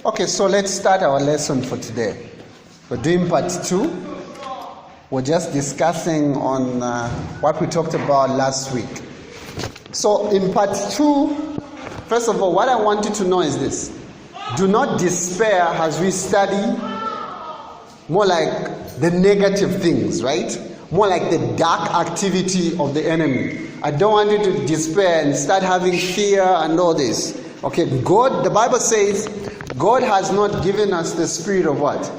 Okay, so let's start our lesson for today. We're doing part 2. We're just discussing on what we talked about last week. So in part 2, first of all, what I want you to know is this. Do not despair as we study more like the negative things, right? More like the dark activity of the enemy. I don't want you to despair and start having fear and all this. Okay, God, the Bible says, God has not given us the spirit of what?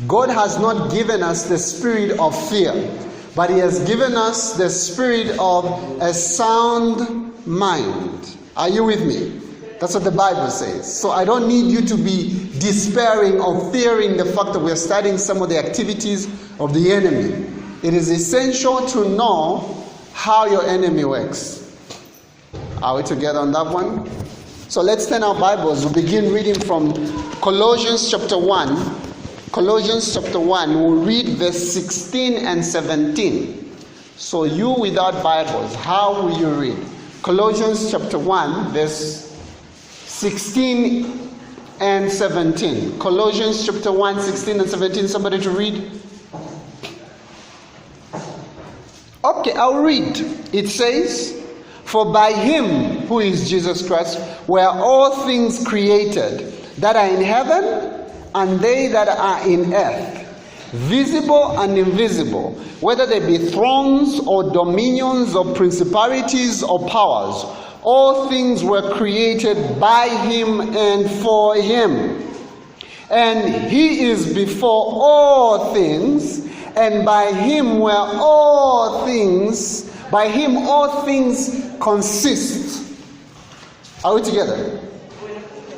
God has not given us the spirit of fear, but He has given us the spirit of a sound mind. Are you with me? That's what the Bible says. So I don't need you to be despairing or fearing the fact that we're studying some of the activities of the enemy. It is essential to know how your enemy works. Are we together on that one? So let's turn our Bibles. We'll begin reading from Colossians chapter 1. Colossians chapter 1, we'll read verse 16 and 17. So you without Bibles, how will you read? Colossians chapter 1, verse 16 and 17. Colossians chapter 1, 16 and 17. Somebody to read? Okay, I'll read. It says, "For by Him, who is Jesus Christ, were all things created, that are in heaven and they that are in earth, visible and invisible, whether they be thrones or dominions or principalities or powers. All things were created by Him and for Him. And He is before all things, and by Him were all things, by Him all things consist." Are we together?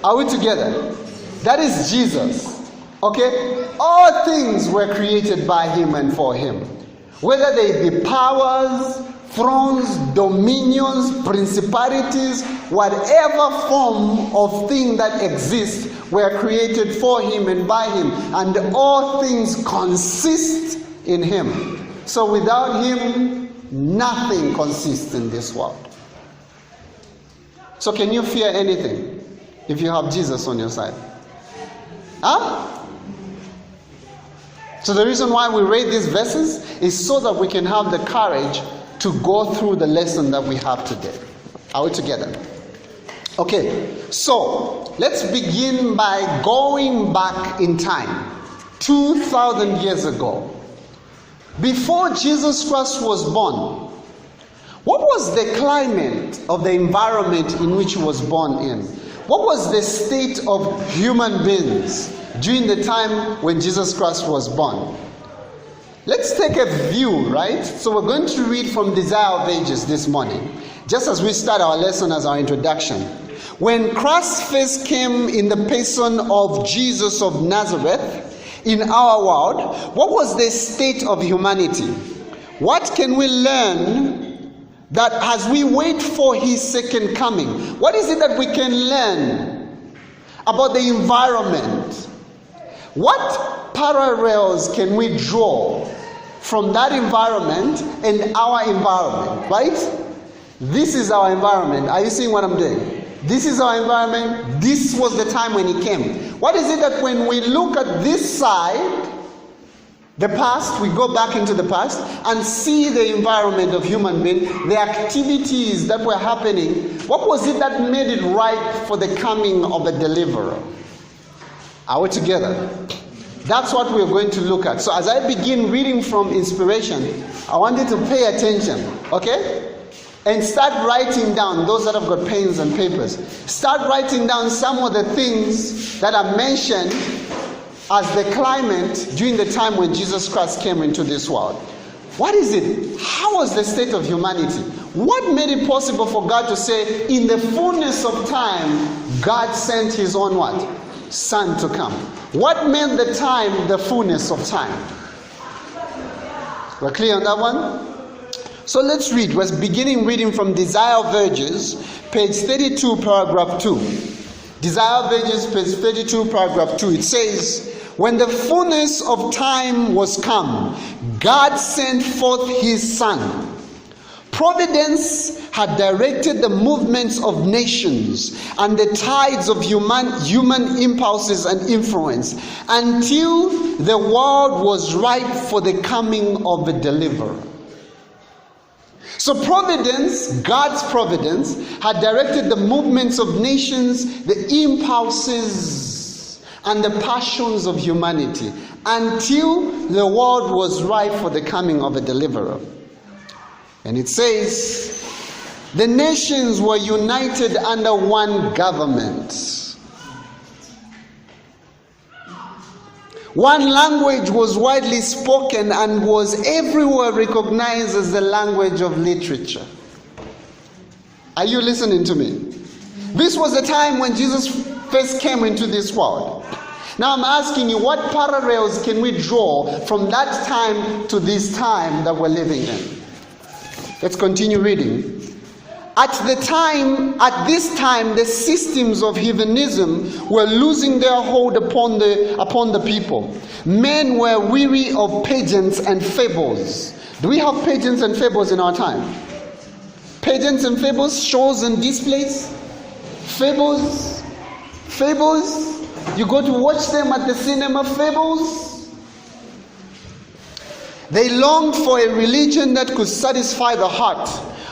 Are we together? That is Jesus. Okay? All things were created by Him and for Him. Whether they be powers, thrones, dominions, principalities, whatever form of thing that exists, were created for Him and by Him. And all things consist in Him. So without Him, nothing consists in this world. So can you fear anything if you have Jesus on your side? Huh? So the reason why we read these verses is so that we can have the courage to go through the lesson that we have today. Are we together? Okay, so let's begin by going back in time. 2,000 years ago. Before Jesus Christ was born, what was the climate of the environment in which He was born in? What was the state of human beings during the time when Jesus Christ was born? Let's take a view, right? So we're going to read from Desire of Ages this morning, just as we start our lesson as our introduction. When Christ first came in the person of Jesus of Nazareth in our world, what was the state of humanity? What can we learn that as we wait for His second coming? What is it that we can learn about the environment? What parallels can we draw from that environment and our environment, right? This is our environment. Are you seeing what I'm doing? This is our environment. This was the time when He came. What is it that when we look at this side, the past, we go back into the past and see the environment of human beings, the activities that were happening, what was it that made it right for the coming of the deliverer? Are we together? That's what we're going to look at. So as I begin reading from inspiration, I want you to pay attention, okay? And start writing down, those that have got pens and papers, start writing down some of the things that are mentioned as the climate during the time when Jesus Christ came into this world. What is it? How was the state of humanity? What made it possible for God to say, in the fullness of time, God sent His own what? Son to come. What meant the time, the fullness of time? We're clear on that one? So let's read. We're beginning reading from Desire of Ages, page 32, paragraph 2. Desire of Ages, page 32, paragraph 2. It says, "When the fullness of time was come, God sent forth His Son, Providence had directed the movements of nations and the tides of human impulses and influence until the world was ripe for the coming of a deliverer. So providence, God's providence, had directed the movements of nations, the impulses and the passions of humanity until the world was ripe for the coming of a deliverer. And it says, the nations were united under one government. One language was widely spoken and was everywhere recognized as the language of literature. Are you listening to me? This was the time when Jesus first came into this world. Now I'm asking you, what parallels can we draw from that time to this time that we're living in? Let's continue reading. At this time, the systems of heathenism were losing their hold upon the people. Men were weary of pageants and fables. Do we have pageants and fables in our time? Pageants and fables, shows and displays, fables. You go to watch them at the cinema, fables. They longed for a religion that could satisfy the heart.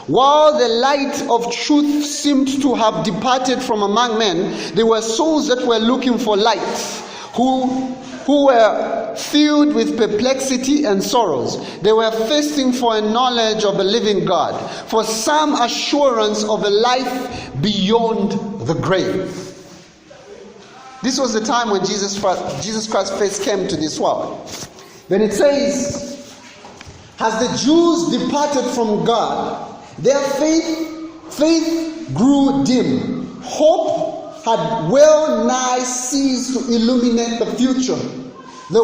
While the light of truth seemed to have departed from among men, there were souls that were looking for light, who were filled with perplexity and sorrows. They were thirsting for a knowledge of a living God, for some assurance of a life beyond the grave. This was the time when Jesus Christ first came to this world. Then it says, as the Jews departed from God, their faith grew dim. Hope had well nigh ceased to illuminate the future. The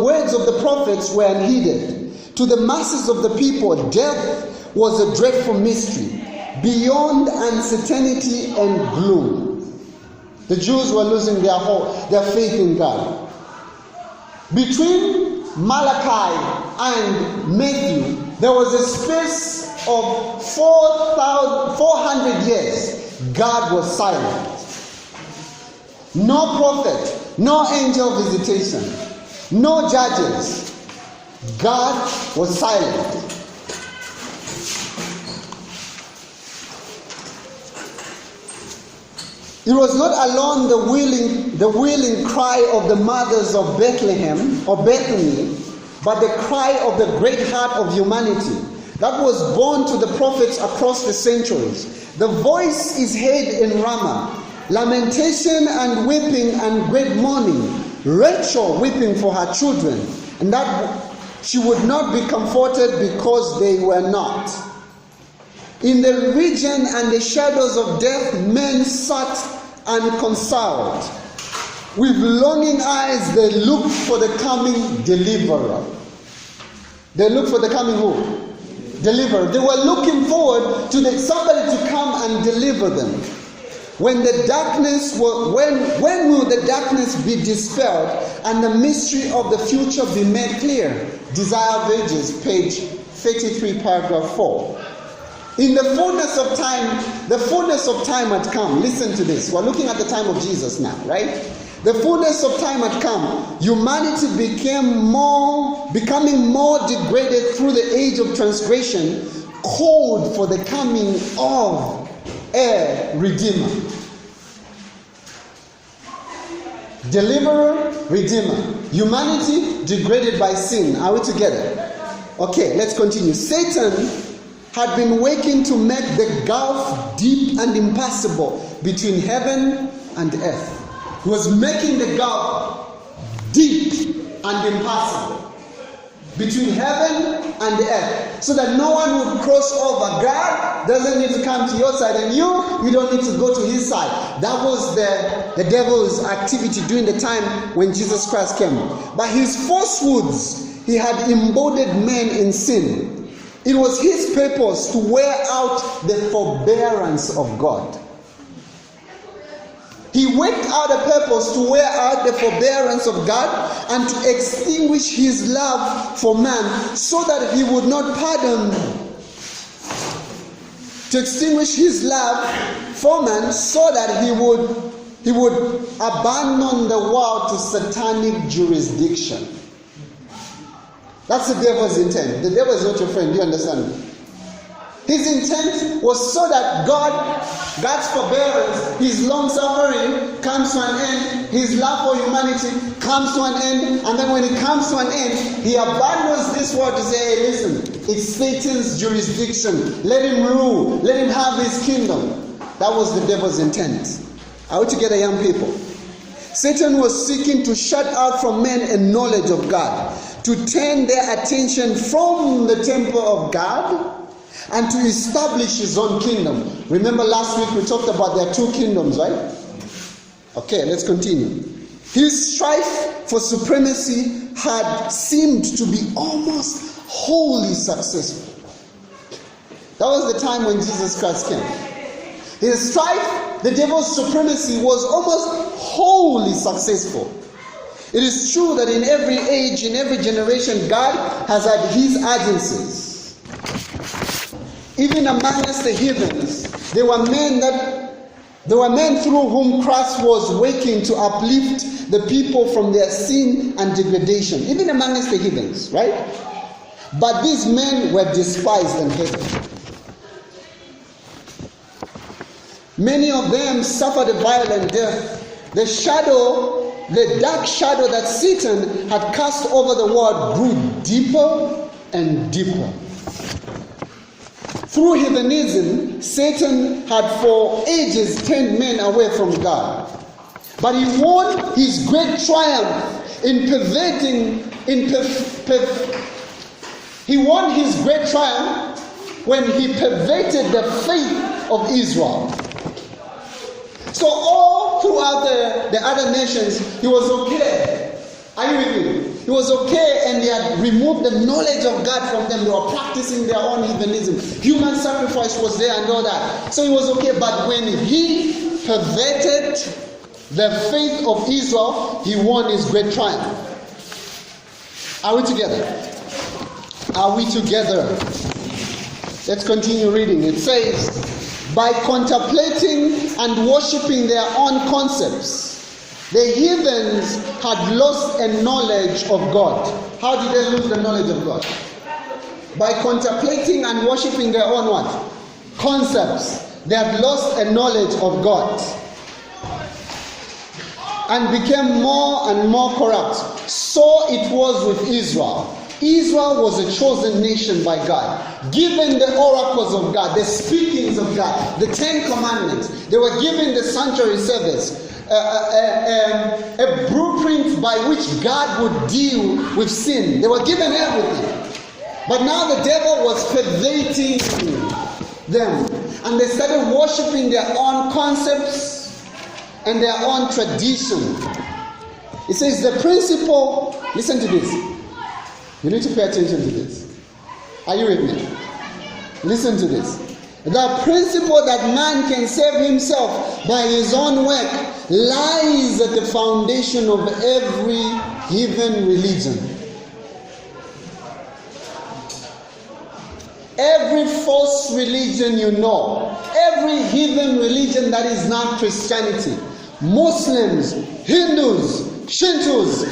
words of the prophets were unheeded. To the masses of the people, death was a dreadful mystery, beyond uncertainty and gloom. The Jews were losing their faith in God. Between Malachi and Matthew, there was a space of 400 years. God was silent. No prophet, no angel visitation, no judges. God was silent. It was not alone the wailing cry of the mothers of Bethlehem or Bethany, but the cry of the great heart of humanity that was born to the prophets across the centuries. The voice is heard in Ramah, lamentation and weeping and great mourning, Rachel weeping for her children, and that she would not be comforted because they were not. In the region and the shadows of death, men sat and consulted. With longing eyes, they looked for the coming deliverer. They looked for the coming who? Deliverer. They were looking forward to somebody to come and deliver them. When the darkness when will the darkness be dispelled and the mystery of the future be made clear? Desire of Ages, page 33, paragraph 4. In the fullness of time had come. Listen to this. We're looking at the time of Jesus now, right? The fullness of time had come. Humanity becoming more degraded through the age of transgression, called for the coming of a Redeemer. Deliverer, Redeemer. Humanity degraded by sin. Are we together? Okay, let's continue. Satan had been working to make the gulf deep and impassable between heaven and earth. He was making the gulf deep and impassable between heaven and the earth, so that no one would cross over. God doesn't need to come to your side, and you don't need to go to his side. That was the devil's activity during the time when Jesus Christ came. By his falsehoods, he had embodied men in sin. It was his purpose to wear out the forbearance of God. He worked out a purpose to wear out the forbearance of God and to extinguish his love for man, so that he would not pardon to extinguish his love for man so that he would abandon the world to satanic jurisdiction. That's the devil's intent. The devil is not your friend. Do you understand me? His intent was so that God's forbearance, his long suffering comes to an end, his love for humanity comes to an end, and then when it comes to an end, he abandons this world to say, hey, listen, it's Satan's jurisdiction. Let him rule. Let him have his kingdom. That was the devil's intent. Are we together, young people? Satan was seeking to shut out from men a knowledge of God, to turn their attention from the temple of God and to establish his own kingdom. Remember last week we talked about there are two kingdoms, right? Okay, let's continue. His strife for supremacy had seemed to be almost wholly successful. That was the time when Jesus Christ came. His strife, the devil's supremacy, was almost wholly successful. It is true that in every age, in every generation, God has had his agencies. Even amongst the heathens, there were men through whom Christ was working to uplift the people from their sin and degradation. Even amongst the heathens, right? But these men were despised and hated. Many of them suffered a violent death. The dark shadow that Satan had cast over the world grew deeper and deeper. Through heathenism, Satan had for ages turned men away from God. But he won his great triumph He won his great triumph when he perverted the faith of Israel. So all throughout the other nations, he was okay. Are you with me? He was okay, and they had removed the knowledge of God from them. They were practicing their own heathenism. Human sacrifice was there and all that. So he was okay. But when he perverted the faith of Israel, he won his great triumph. Are we together? Are we together? Let's continue reading. It says, by contemplating and worshipping their own concepts, the heathens had lost a knowledge of God. How did they lose the knowledge of God? By contemplating and worshipping their own what? Concepts. They had lost a knowledge of God and became more and more corrupt. So it was with Israel. Israel was a chosen nation by God, given the oracles of God, the speakings of God, the 10 commandments. They were given the sanctuary service, a blueprint by which God would deal with sin. They were given everything. But now the devil was perverting them, and they started worshiping their own concepts and their own tradition. It says the principle, listen to this. You need to pay attention to this. Are you with me? Listen to this. The principle that man can save himself by his own work lies at the foundation of every heathen religion. Every false religion you know, every heathen religion that is not Christianity, Muslims, Hindus, Shintos,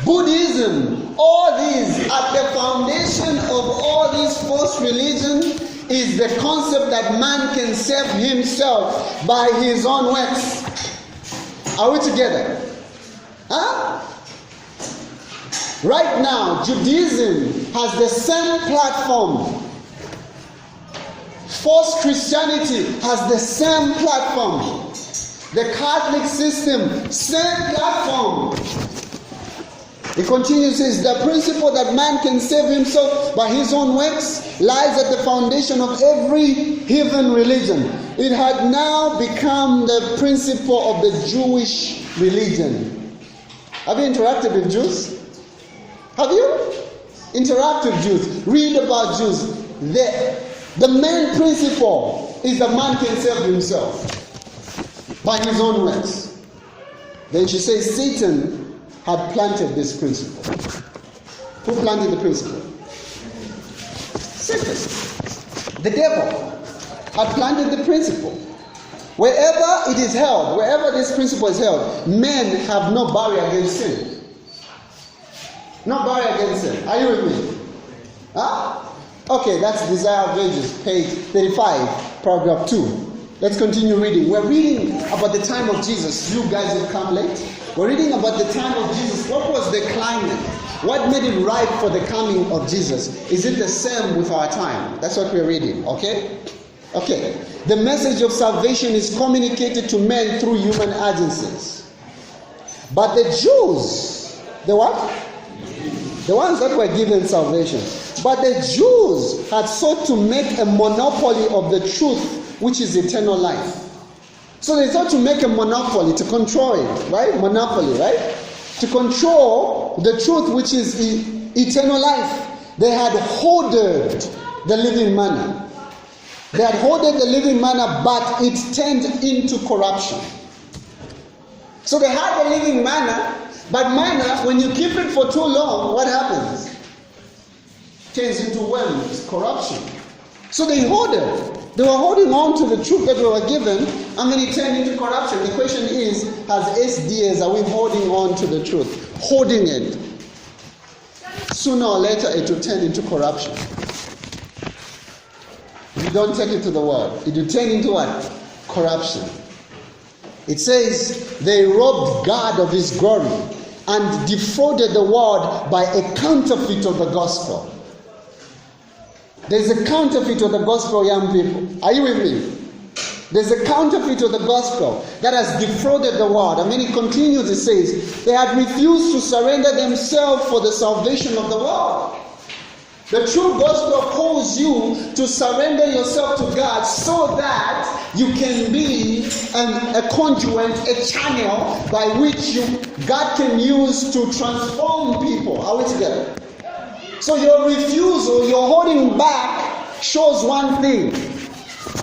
Buddhism, all these, at the foundation of all these false religions is the concept that man can save himself by his own works. Are we together? Huh? Right now, Judaism has the same platform. False Christianity has the same platform. The Catholic system, same platform. It continues, says, the principle that man can save himself by his own works lies at the foundation of every heathen religion. It had now become the principle of the Jewish religion. Have you interacted with Jews? Have you? Interact with Jews. Read about Jews. The main principle is that man can save himself by his own works. Then she says Satan had planted this principle. Who planted the principle? Satan. The devil. had planted the principle. Wherever it is held, wherever this principle is held, men have no barrier against sin. No barrier against sin. Are you with me? Huh? Okay, that's Desire of Ages, page 35, paragraph 2. Let's continue reading. We're reading about the time of Jesus. You guys have come late. We're reading about the time of Jesus. What was the climate? What made it right for the coming of Jesus? Is it the same with our time? That's what we're reading, okay? Okay. The message of salvation is communicated to men through human agencies. But the Jews, the what? The ones that were given salvation. But the Jews had sought to make a monopoly of the truth, which is eternal life. So they thought to make a monopoly, to control it, right? Monopoly, right? To control the truth, which is eternal life. They had hoarded the living manna. They had hoarded the living manna, but it turned into corruption. So they had the living manna, but manna, when you keep it for too long, what happens? It turns into worms, corruption. So they hoarded. They were holding on to the truth that they were given, and then it turned into corruption. The question is, as SDAs, are we holding on to the truth? Holding it. Sooner or later, it will turn into corruption. If you don't take it to the world, it will turn into what? Corruption. It says, they robbed God of his glory and defrauded the world by a counterfeit of the gospel. There's a counterfeit of the gospel, young people. Are you with me? There's a counterfeit of the gospel that has defrauded the world. And then it continues, it says, they had refused to surrender themselves for the salvation of the world. The true gospel calls you to surrender yourself to God so that you can be a conduit, a channel by which God can use to transform people. Are we together? So your refusal, your holding back shows one thing.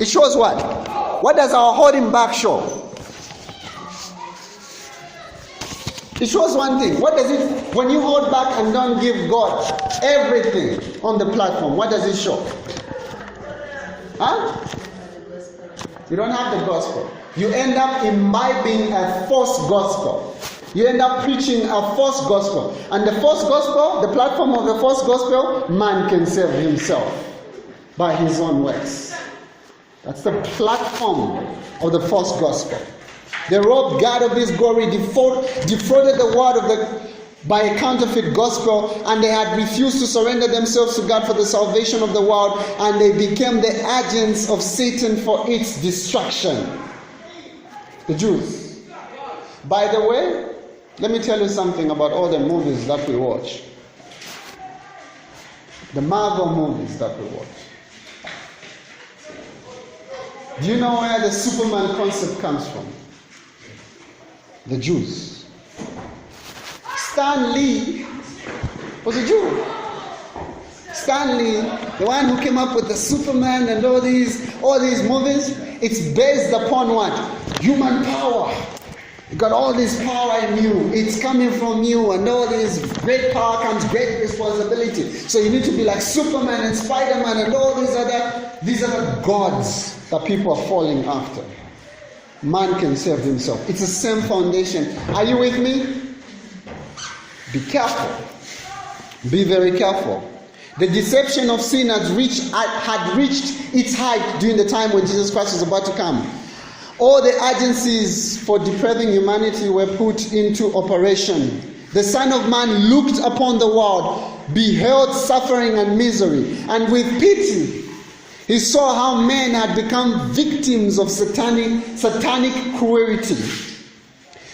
It shows what? What does our holding back show? It shows one thing. What does it, when you hold back and don't give God everything on the platform, what does it show? Huh? You don't have the gospel. You end up imbibing a false gospel. You end up preaching a false gospel. And the false gospel, the platform of the false gospel, man can save himself by his own works. That's the platform of the false gospel. They robbed God of his glory, defrauded the world by a counterfeit gospel, and they had refused to surrender themselves to God for the salvation of the world, and they became the agents of Satan for its destruction. The Jews. By the way, let me tell you something about all the movies that we watch. The Marvel movies that we watch. Do you know where the Superman concept comes from? The Jews. Stan Lee was a Jew. Stan Lee, the one who came up with the Superman and all these movies, it's based upon what? Human power. You got all this power in you. It's coming from you, and all this great power comes great responsibility. So you need to be like Superman and Spider-Man and all these other gods that people are falling after. Man can save himself. It's the same foundation. Are you with me? Be careful. Be very careful. The deception of sin had reached its height during the time when Jesus Christ was about to come. All the agencies for depraving humanity were put into operation. The Son of Man looked upon the world, beheld suffering and misery, and with pity he saw how men had become victims of satanic cruelty.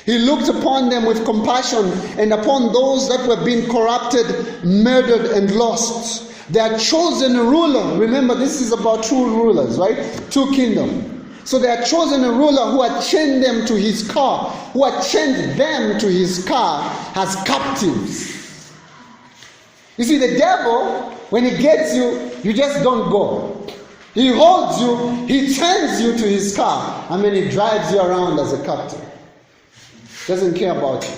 He looked upon them with compassion and upon those that were being corrupted, murdered, and lost. Their chosen ruler, remember this is about two rulers, right? Two kingdoms. So they had chosen a ruler who had chained them to his car, as captives. You see, the devil, when he gets you, you just don't go. He holds you, he chains you to his car, and then he drives you around as a captive. Doesn't care about you.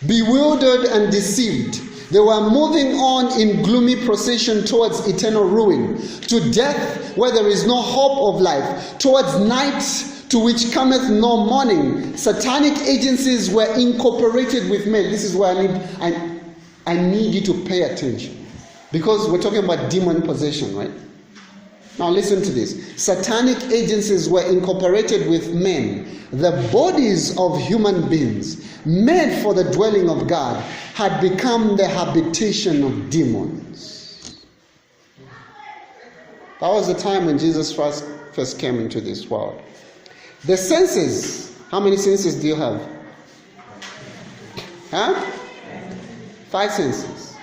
Bewildered and deceived, They were moving on in gloomy procession towards eternal ruin, to death where there is no hope of life, towards night to which cometh no morning. Satanic agencies were incorporated with men. This is where I need you to pay attention, because we're talking about demon possession, right? Now listen to this. Satanic agencies were incorporated with men. The bodies of human beings, made for the dwelling of God, had become the habitation of demons. That was the time when Jesus first came into this world. The senses, how many senses do you have? Huh? 5 senses.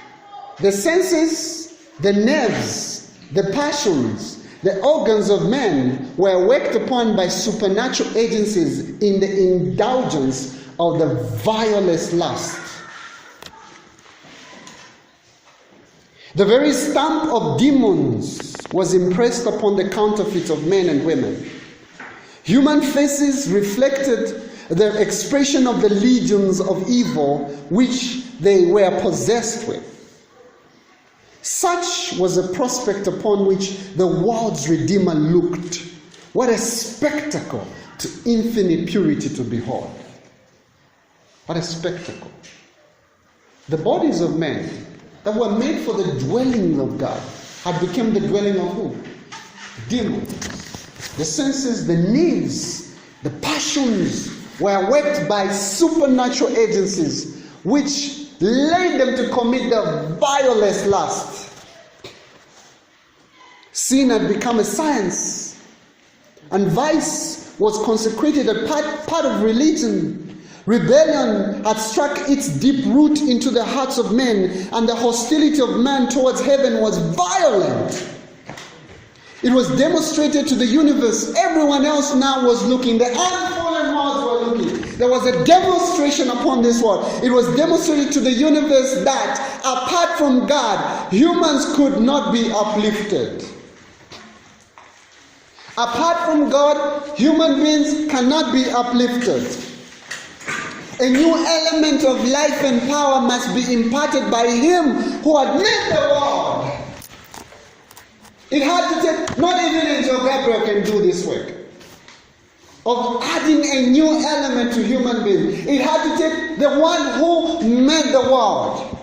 The senses, the nerves, the passions, the organs of men were worked upon by supernatural agencies in the indulgence of the vilest lust. The very stamp of demons was impressed upon the counterfeits of men and women. Human faces reflected the expression of the legions of evil which they were possessed with. Such was the prospect upon which the world's Redeemer looked. What a spectacle to infinite purity to behold. What a spectacle. The bodies of men that were made for the dwelling of God had become the dwelling of who? Demons. The senses, the needs, the passions were worked by supernatural agencies which led them to commit the vilest lust. Sin had become a science, and vice was consecrated a part of religion. Rebellion had struck its deep root into the hearts of men, and the hostility of man towards heaven was violent. It was demonstrated to the universe. Everyone else now was looking. The unfallen worlds were looking. There was a demonstration upon this world. It was demonstrated to the universe that apart from God, humans could not be uplifted. Apart from God, human beings cannot be uplifted. A new element of life and power must be imparted by Him who had made the world. It had to take, not even Angel Gabriel can do this work of adding a new element to human beings. It had to take the one who made the world.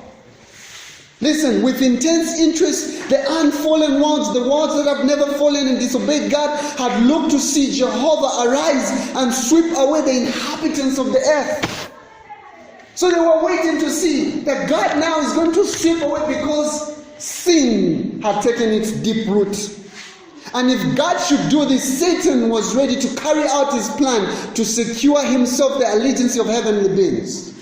Listen, with intense interest, the unfallen worlds, the worlds that have never fallen and disobeyed God, had looked to see Jehovah arise and sweep away the inhabitants of the earth. So they were waiting to see that God now is going to sweep away, because sin had taken its deep root. And if God should do this, Satan was ready to carry out his plan to secure himself the allegiance of heavenly beings.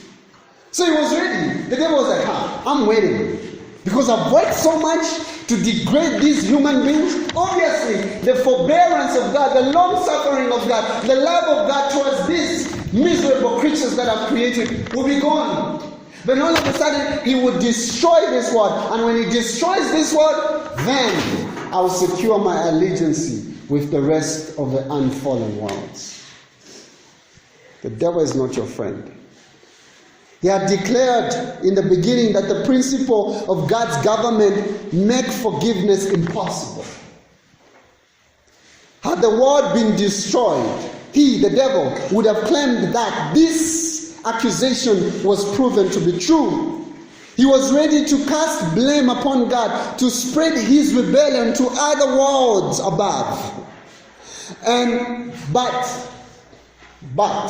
So he was ready. The devil was like, I'm waiting. Because I've worked so much to degrade these human beings. Obviously, the forbearance of God, the long suffering of God, the love of God towards these miserable creatures that I've created will be gone. But all of a sudden, He would destroy this world. And when He destroys this world, then I will secure my allegiance with the rest of the unfallen worlds. The devil is not your friend. He had declared in the beginning that the principle of God's government make forgiveness impossible. Had the world been destroyed, he, the devil, would have claimed that this accusation was proven to be true. He was ready to cast blame upon God, to spread his rebellion to other worlds above. But,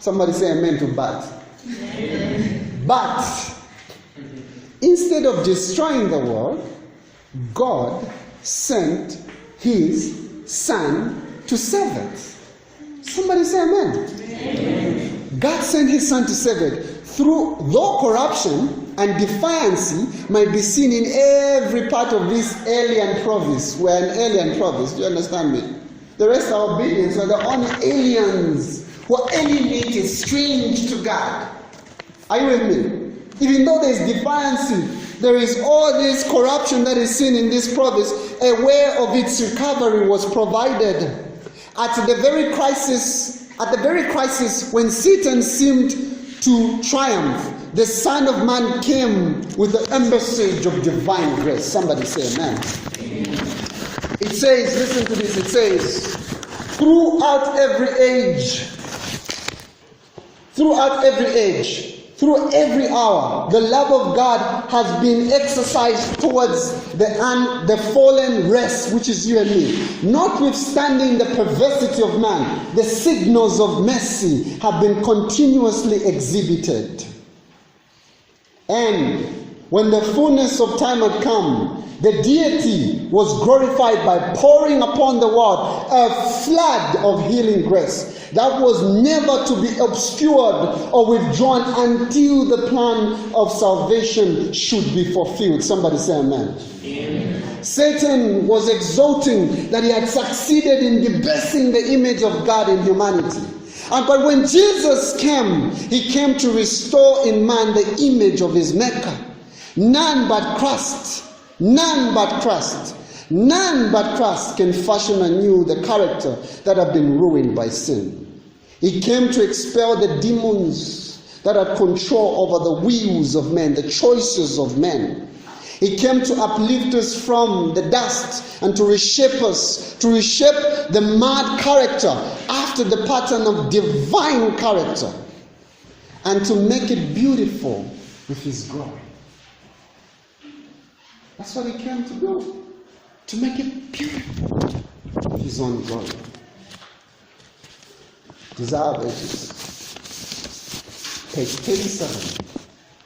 somebody say amen to but. But, instead of destroying the world, God sent His Son to save it. Somebody say amen. Amen. God sent His Son to save it. Though corruption and defiance might be seen in every part of this alien province. We're an alien province, do you understand me? The rest are obedience. We're the only aliens who are alienated, strange to God. Are you with me? Even though there's defiance, there is all this corruption that is seen in this province, a way of its recovery was provided. At the very crisis when Satan seemed to triumph, the Son of Man came with the embassage of divine grace. Somebody say amen. It says, listen to this, it says, throughout every age, through every hour, the love of God has been exercised towards the fallen race, which is you and me. Notwithstanding the perversity of man, the signals of mercy have been continuously exhibited. And when the fullness of time had come, the deity was glorified by pouring upon the world a flood of healing grace that was never to be obscured or withdrawn until the plan of salvation should be fulfilled. Somebody say amen. Amen. Satan was exulting that he had succeeded in debasing the image of God in humanity. But when Jesus came, he came to restore in man the image of his maker. None but Christ can fashion anew the character that had been ruined by sin. He came to expel the demons that had control over the wills of men, the choices of men. He came to uplift us from the dust and to reshape us, to reshape the mad character after the pattern of divine character, and to make it beautiful with his glory. That's what he came to do, to make it beautiful with his own glory. Desire of Ages, page 37,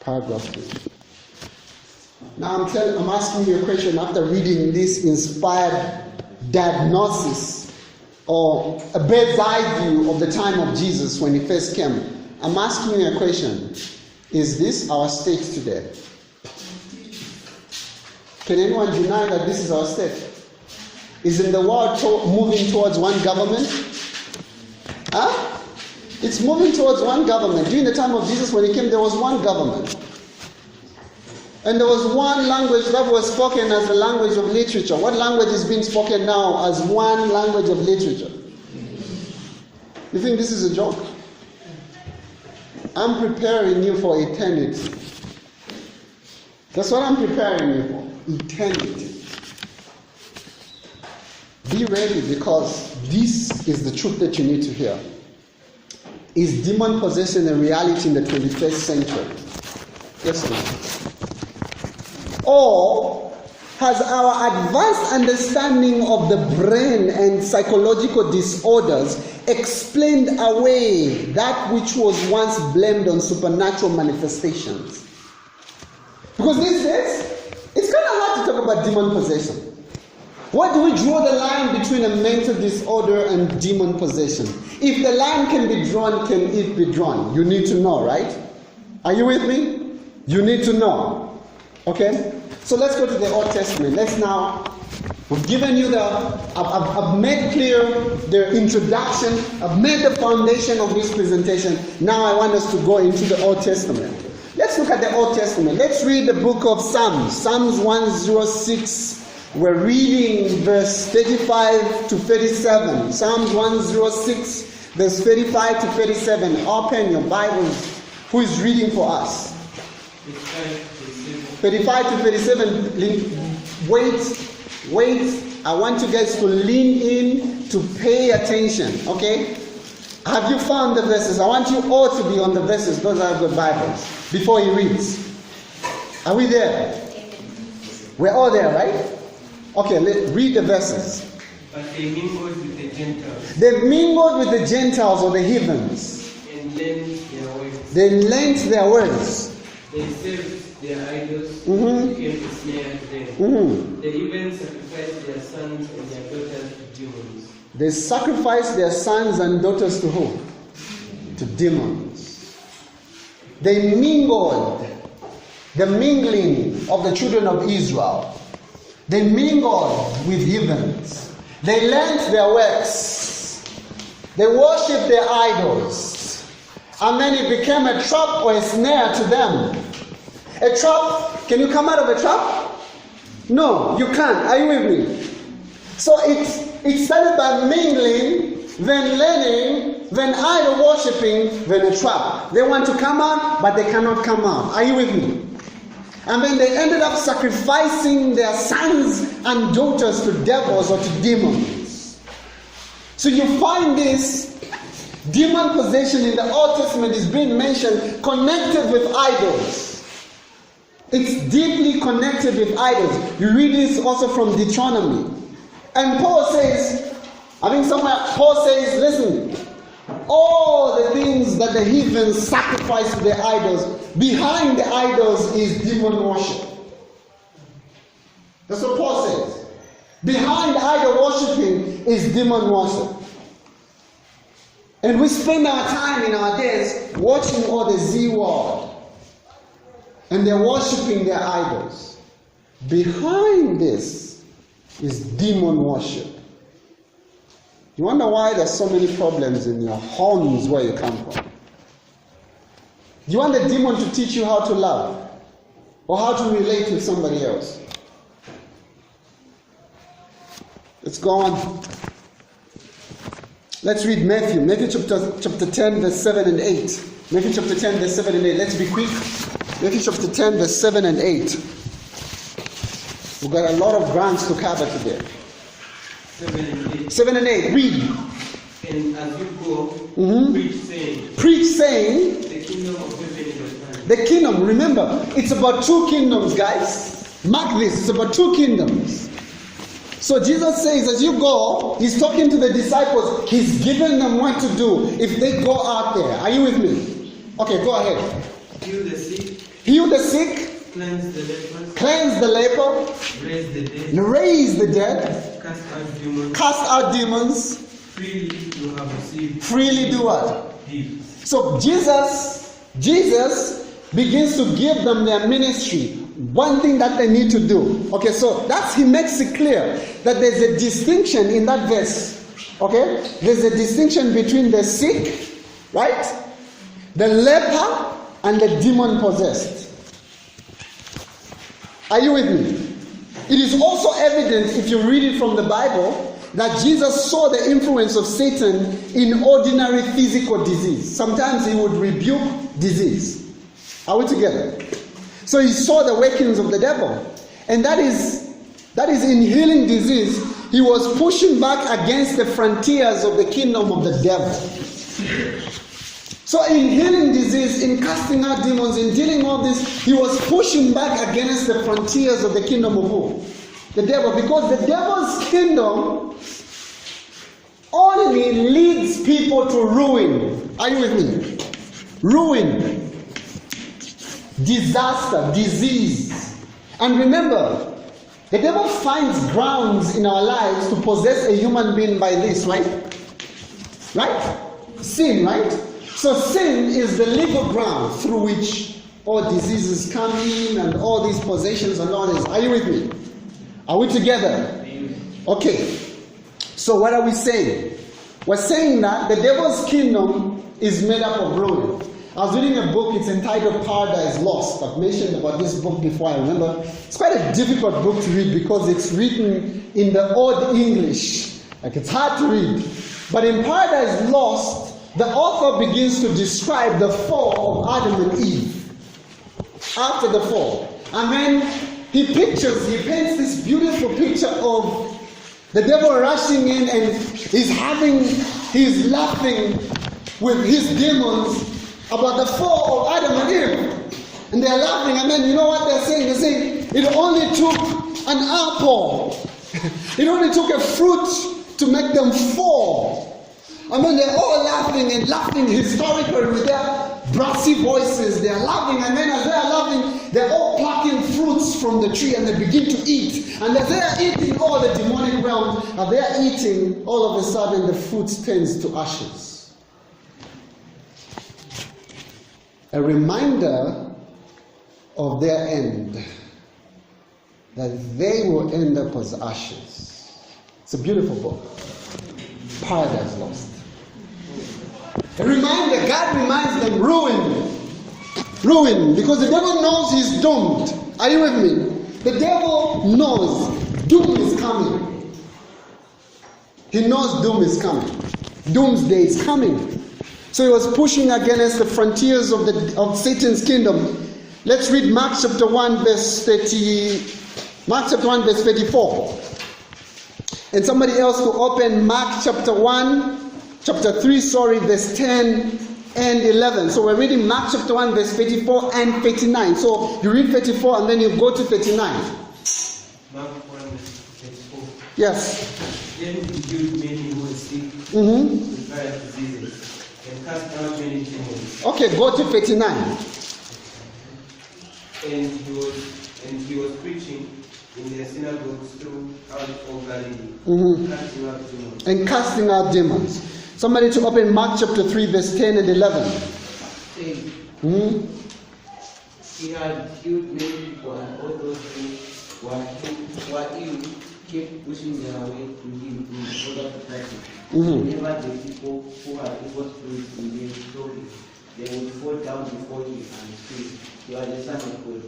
paragraph 3. Now I'm asking you a question after reading this inspired diagnosis or a bird's eye view of the time of Jesus when he first came. I'm asking you a question. Is this our state today? Can anyone deny that this is our state? Isn't the world moving towards one government? Huh? It's moving towards one government. During the time of Jesus when he came, there was one government. And there was one language that was spoken as the language of literature. What language is being spoken now as one language of literature? You think this is a joke? I'm preparing you for eternity. That's what I'm preparing you for. Eternity. Be ready, because this is the truth that you need to hear. Is demon possession a reality in the 21st century? Yes, ma'am. Or has our advanced understanding of the brain and psychological disorders explained away that which was once blamed on supernatural manifestations? Because these days, it's kind of hard to talk about demon possession. Where do we draw the line between a mental disorder and demon possession? If the line can be drawn, can it be drawn? You need to know, right? Are you with me? You need to know. Okay? So let's go to the Old Testament. We've given you I've made clear the introduction. I've made the foundation of this presentation. Now I want us to go into the Old Testament. Let's look at the Old Testament. Let's read the book of Psalms. Psalms 106. We're reading verse 35 to 37. Psalms 106, verse 35 to 37. Open your Bibles. Who is reading for us? 35 to 37. Wait. I want you guys to lean in, to pay attention. Okay? Have you found the verses? I want you all to be on the verses. Those are the Bibles. Before he reads. Are we there? We're all there, right? Okay, let's read the verses. But they mingled with the Gentiles. They mingled with the Gentiles or the heathens. And lent their words. They lent their words. They served their idols, who became a snare to them. They even sacrificed their sons and their daughters to demons. They sacrificed their sons and daughters to who? To demons. They mingled. The mingling of the children of Israel. They mingled with heathens. They lent their works. They worshipped their idols. And then it became a trap or a snare to them. A trap, can you come out of a trap? No, you can't. Are you with me? So it started by mingling, then learning, then idol worshipping, then a trap. They want to come out, but they cannot come out. Are you with me? And then they ended up sacrificing their sons and daughters to devils or to demons. So you find this demon possession in the Old Testament is being mentioned connected with idols. It's deeply connected with idols. You read this also from Deuteronomy. And Paul says, I think somewhere Paul says, listen, all the things that the heathens sacrifice to their idols, behind the idols is demon worship. That's what Paul says. Behind idol worshiping is demon worship. And we spend our time in our days watching all the Z world. And they're worshiping their idols. Behind this is demon worship. You wonder why there's so many problems in your homes where you come from. You want the demon to teach you how to love or how to relate with somebody else. Let's go on. Let's read Matthew. Matthew chapter 10, verse 7 and 8. Matthew chapter 10, verse 7 and 8. Let's be quick. Matthew chapter 10, verse 7 and 8. We've got a lot of grounds to cover today. 7 and 8. Read. And as you go, preach saying, the kingdom of heaven is at hand. The kingdom, remember, it's about two kingdoms, guys. Mark this, it's about two kingdoms. So Jesus says, as you go, he's talking to the disciples, he's giving them what to do if they go out there. Are you with me? Okay, go ahead. Heal the sick. Heal the sick. Cleanse the lepers. Cleanse the leper. Raise the dead. Raise the dead. Cast out demons. Cast out demons. Freely you have received. Freely do what? Give. So Jesus begins to give them their ministry. One thing that they need to do. Okay, so he makes it clear that there's a distinction in that verse. Okay? There's a distinction between the sick, right? The leper and the demon possessed. Are you with me? It is also evident, if you read it from the Bible, that Jesus saw the influence of Satan in ordinary physical disease. Sometimes he would rebuke disease. Are we together? So he saw the workings of the devil. And that is in healing disease, he was pushing back against the frontiers of the kingdom of the devil. So in healing disease, in casting out demons, in dealing all this, he was pushing back against the frontiers of the kingdom of who? The devil. Because the devil's kingdom only leads people to ruin. Are you with me? Ruin. Disaster. Disease. And remember, the devil finds grounds in our lives to possess a human being by this, right? Right? Sin, right? So sin is the legal ground through which all diseases come in and all these possessions and all this. Are you with me? Are we together? Okay. So what are we saying? We're saying that the devil's kingdom is made up of ruin. I was reading a book, it's entitled Paradise Lost. I've mentioned about this book before, I remember. It's quite a difficult book to read because it's written in the Old English. Like, it's hard to read. But in Paradise Lost, the author begins to describe the fall of Adam and Eve. After the fall. And then he paints this beautiful picture of the devil rushing in and he's laughing with his demons about the fall of Adam and Eve. And they're laughing, and then you know what they're saying? They're saying, it only took an apple. It only took a fruit to make them fall. And then they're all laughing and laughing historically with their brassy voices. They're laughing, and then as they're laughing, they're all plucking fruits from the tree and they begin to eat. And as they're eating all the demonic realms, as they're eating, all of a sudden the fruit turns to ashes. A reminder of their end, that they will end up as ashes. It's a beautiful book. Paradise Lost. A reminder, God reminds them, ruin, because the devil knows he's doomed. Are you with me? The devil knows doom is coming. He knows doom is coming. Doomsday is coming. So he was pushing against the frontiers of Satan's kingdom. Let's read Mark chapter 1 verse 34. And somebody else to open Mark chapter 3, verse 10 and 11. So we're reading Mark chapter 1 verse 34 and 39. So you read 34 and then you go to 39. Mark 1 verse 34. Yes. Then he healed many who were sick with various diseases and cast out many demons. Okay, go to 39. And he was preaching in their synagogues throughout all Galilee, casting out demons. And casting out demons. Somebody to open Mark chapter 3 verse 10 and 11. He had healed many people, and all those who were ill kept pushing their way to him in order to touch him. Whenever the people who had evil spirits in them saw him, they would fall down before him and scream, "You are the Son of God."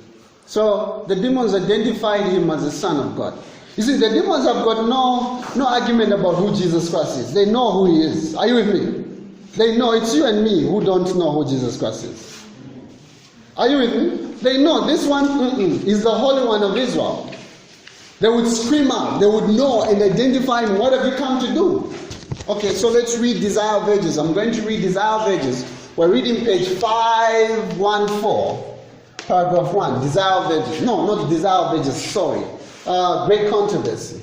So the demons identified him as the Son of God. You see, the demons have got no argument about who Jesus Christ is. They know who he is. Are you with me? They know. It's you and me who don't know who Jesus Christ is. Are you with me? They know this one is the Holy One of Israel. They would scream out. They would know and identify him. What have you come to do? Okay, so let's read Desire of Ages. I'm going to read Desire of Ages. We're reading page 514. Paragraph 1, Desire of Ages. No, not Desire of Ages, sorry. Great Controversy.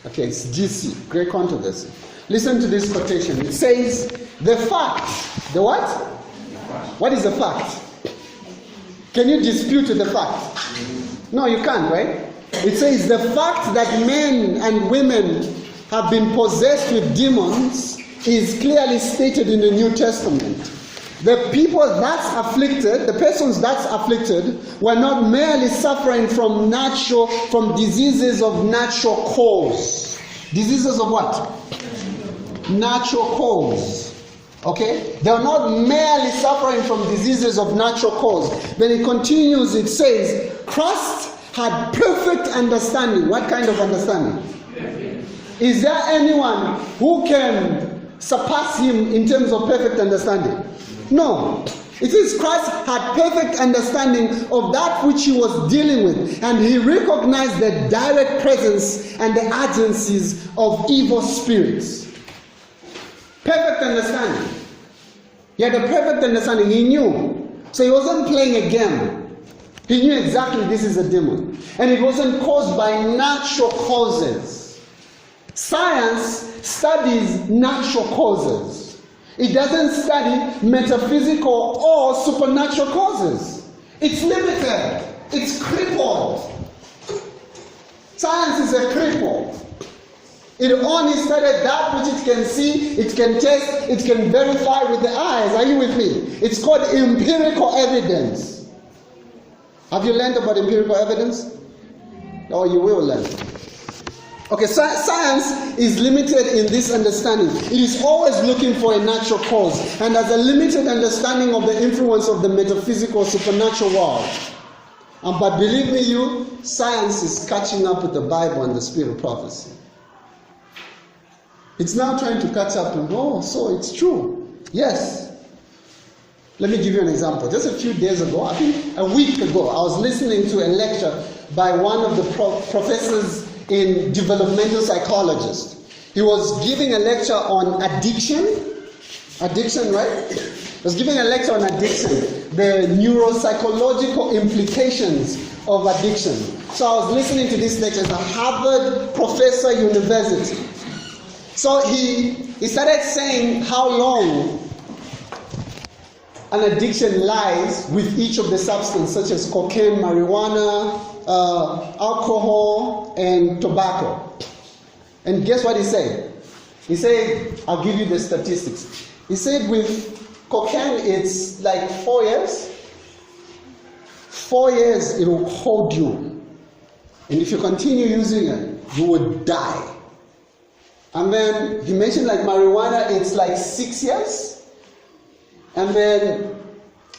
Okay, it's GC, Great Controversy. Listen to this quotation. It says, the fact. The what? What is the fact? Can you dispute the fact? No, you can't, right? It says, the fact that men and women have been possessed with demons is clearly stated in the New Testament. The people that's afflicted, the persons that's afflicted, were not merely suffering from diseases of natural cause. Diseases of what? Natural cause. Okay? They are not merely suffering from diseases of natural cause. Then it continues, it says, Christ had perfect understanding. What kind of understanding? Is there anyone who can surpass him in terms of perfect understanding? No. It says Christ had perfect understanding of that which he was dealing with, and he recognized the direct presence and the agencies of evil spirits. Perfect understanding. He had a perfect understanding. He knew. So he wasn't playing a game. He knew exactly this is a demon. And it wasn't caused by natural causes. Science studies natural causes. It doesn't study metaphysical or supernatural causes. It's limited. It's crippled. Science is a cripple. It only studied that which it can see, it can test, it can verify with the eyes. Are you with me? It's called empirical evidence. Have you learned about empirical evidence? Oh, you will learn. Okay, science is limited in this understanding. It is always looking for a natural cause and has a limited understanding of the influence of the metaphysical supernatural world. But believe me, science is catching up with the Bible and the spirit of prophecy. It's now trying to catch up and so it's true. Yes. Let me give you an example. Just a few days ago, I think a week ago, I was listening to a lecture by one of the professors in developmental psychologist. He was giving a lecture on addiction. Addiction, right? He was giving a lecture on addiction, the neuropsychological implications of addiction. So I was listening to this lecture at Harvard Professor University. So he started saying how long an addiction lies with each of the substances, such as cocaine, marijuana, alcohol, and tobacco. And guess what he said? He said, I'll give you the statistics. He said with cocaine, it's like 4 years. 4 years, it will hold you. And if you continue using it, you will die. And then he mentioned like marijuana, it's like 6 years. And then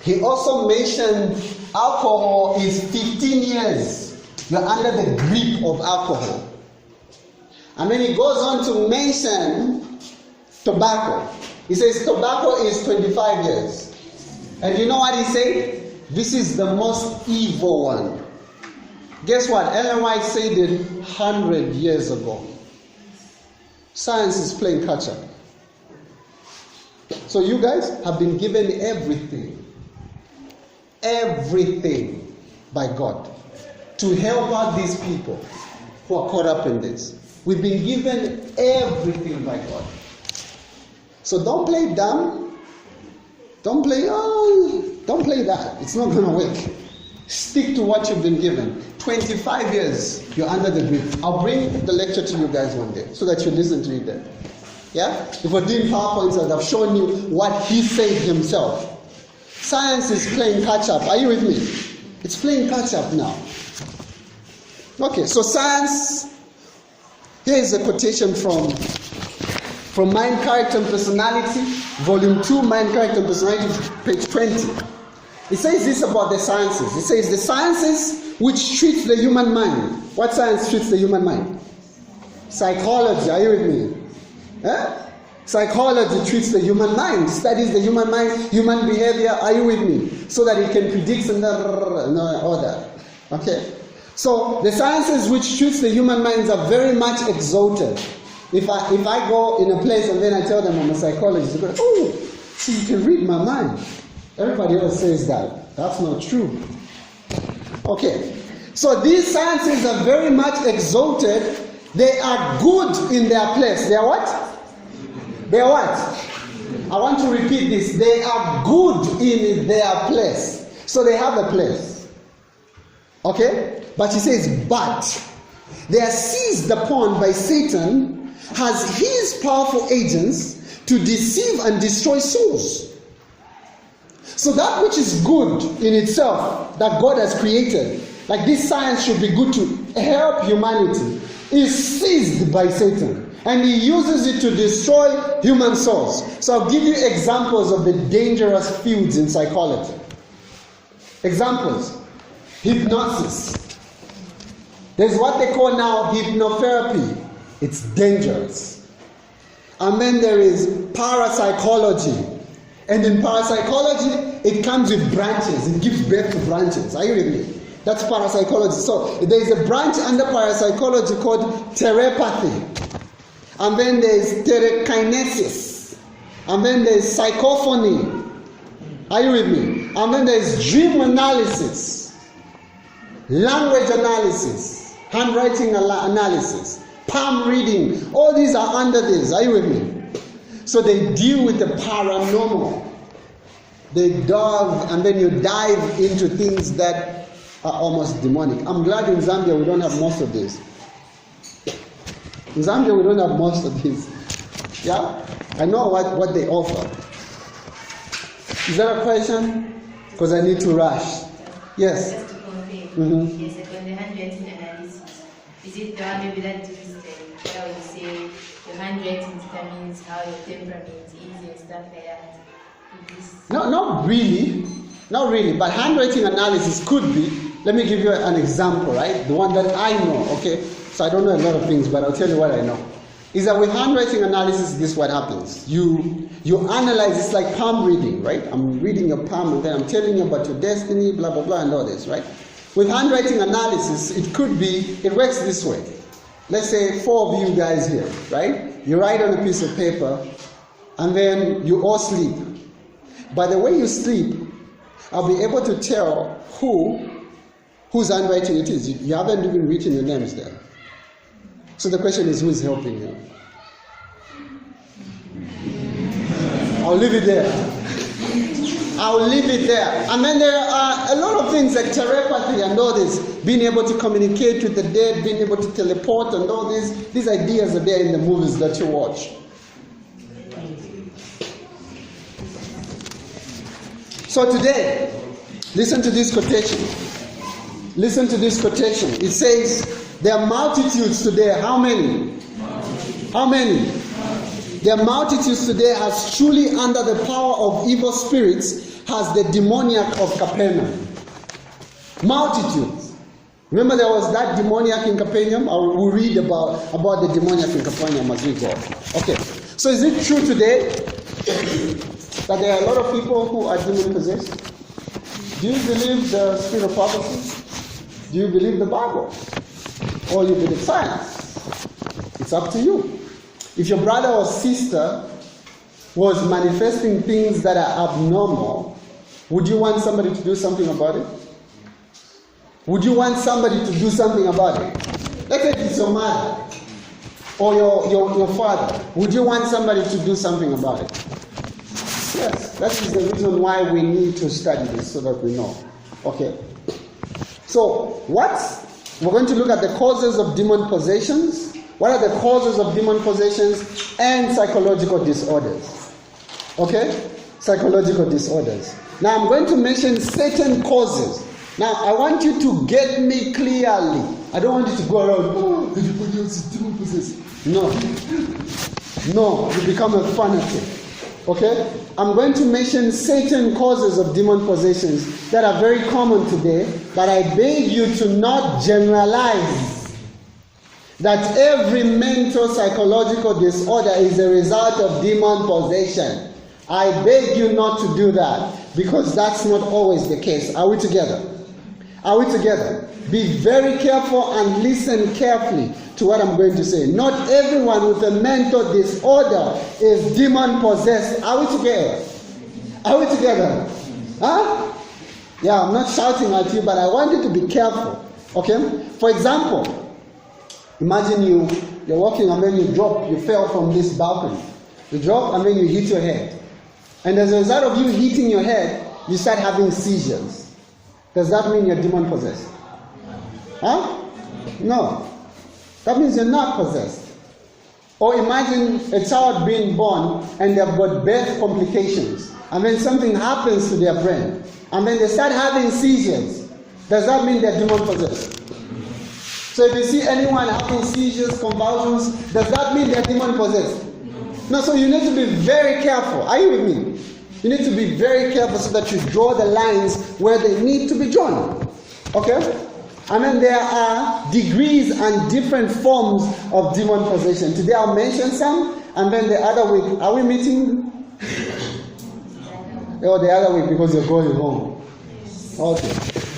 he also mentioned alcohol is 15 years. You're under the grip of alcohol. And then he goes on to mention Tobacco. He says tobacco is 25 years. And you know what he said? This is the most evil one. Guess what? Ellen White said it 100 years ago. Science is playing catch up. So you guys have been given everything by God to help out these people who are caught up in this. We've been given everything by God. So don't play dumb. Don't play that. It's not going to work. Stick to what you've been given. 25 years, you're under the grip. I'll bring the lecture to you guys one day so that you listen to it then. Yeah? If we're doing PowerPoints, I'd have shown you what he said himself. Science is playing catch up. Are you with me? It's playing catch up now. Okay, so science. Here is a quotation from Mind, Character and Personality, Volume 2, Mind, Character and Personality, page 20. It says this about the sciences. It says the sciences which treat the human mind. What science treats the human mind? Psychology. Are you with me? Psychology treats the human mind, studies the human mind, human behavior. Are you with me? So that it can predict and all that. Okay? So the sciences which treats the human minds are very much exalted. If I go in a place and then I tell them I'm a psychologist, they go, oh, see, you can read my mind. Everybody else says that. That's not true. Okay. So these sciences are very much exalted. They are good in their place. They are what? They are what? I want to repeat this. They are good in their place. So they have a place. Okay? But he says, but they are seized upon by Satan as his powerful agents to deceive and destroy souls. So that which is good in itself that God has created, like this science should be good to help humanity, is seized by Satan. And he uses it to destroy human souls. So I'll give you examples of the dangerous fields in psychology. Examples. Hypnosis. There's what they call now hypnotherapy. It's dangerous. And then there is parapsychology. And in parapsychology, it comes with branches. It gives birth to branches. Are you with me? That's parapsychology. So there is a branch under parapsychology called telepathy. And then there is telekinesis. And then there is psychophony. Are you with me? And then there is dream analysis, language analysis, handwriting analysis, palm reading. All these are under this. Are you with me? So they deal with the paranormal. They dive, and then you dive into things that are almost demonic. I'm glad in Zambia we don't have most of this. In Zambia we don't have most of this. Yeah? I know what they offer. Is there a question? Because I need to rush. Yes? Just to confirm. Yes, on the handwriting analysis. Is it the one maybe that twisted? How you say your handwriting determines how your temperament is and stuff like that? No, not really. Not really. But handwriting analysis could be. Let me give you an example, right? The one that I know, okay? So I don't know a lot of things, but I'll tell you what I know. Is that with handwriting analysis, this is what happens. You analyze, it's like palm reading, right? I'm reading your palm and then I'm telling you about your destiny, blah, blah, blah, and all this, right? With handwriting analysis, it works this way. Let's say 4 of you guys here, right? You write on a piece of paper and then you all sleep. By the way you sleep, I'll be able to tell whose handwriting it is. You haven't even written your names there. So the question is, who is helping you? I'll leave it there. I'll leave it there. And then there are a lot of things like telepathy and all this, being able to communicate with the dead, being able to teleport and all this. These ideas are there in the movies that you watch. So today, listen to this quotation. Listen to this quotation. It says, there are multitudes today. How many? How many? There are multitudes today as truly under the power of evil spirits as the demoniac of Capernaum. Multitudes. Remember there was that demoniac in Capernaum? We'll read about the demoniac in Capernaum as we go. Okay. So is it true today that there are a lot of people who are demon possessed? Do you believe the spirit of prophecy? Do you believe the Bible? Or you believe science? It's up to you. If your brother or sister was manifesting things that are abnormal, would you want somebody to do something about it? Would you want somebody to do something about it? Let's say it's your mother or your father. Would you want somebody to do something about it? Yes, that is the reason why we need to study this so that we know. Okay. So, we're going to look at the causes of demon possessions. What are the causes of demon possessions and psychological disorders? Okay? Psychological disorders. Now, I'm going to mention certain causes. Now, I want you to get me clearly. I don't want you to go around, oh, everybody else is demon possessed. No. No, you become a fanatic. Okay? I'm going to mention certain causes of demon possessions that are very common today, but I beg you to not generalize that every mental psychological disorder is a result of demon possession. I beg you not to do that, because that's not always the case. Are we together? Are we together? Be very careful and listen carefully to what I'm going to say. Not everyone with a mental disorder is demon possessed. Are we together? Are we together? Huh? Yeah, I'm not shouting at you, but I want you to be careful. Okay? For example, imagine you're walking and then you drop, you fell from this balcony. You drop and then you hit your head. And as a result of you hitting your head, you start having seizures. Does that mean you're demon possessed? Huh? No. That means you're not possessed. Or imagine a child being born and they've got birth complications. And then something happens to their brain. And then they start having seizures. Does that mean they're demon possessed? So if you see anyone having seizures, convulsions, does that mean they're demon possessed? No, so you need to be very careful. Are you with me? You need to be very careful so that you draw the lines where they need to be drawn. Okay? And then there are degrees and different forms of demon possession. Today I'll mention some, and then the other week, are we meeting? Oh, the other week because you're going home. Okay.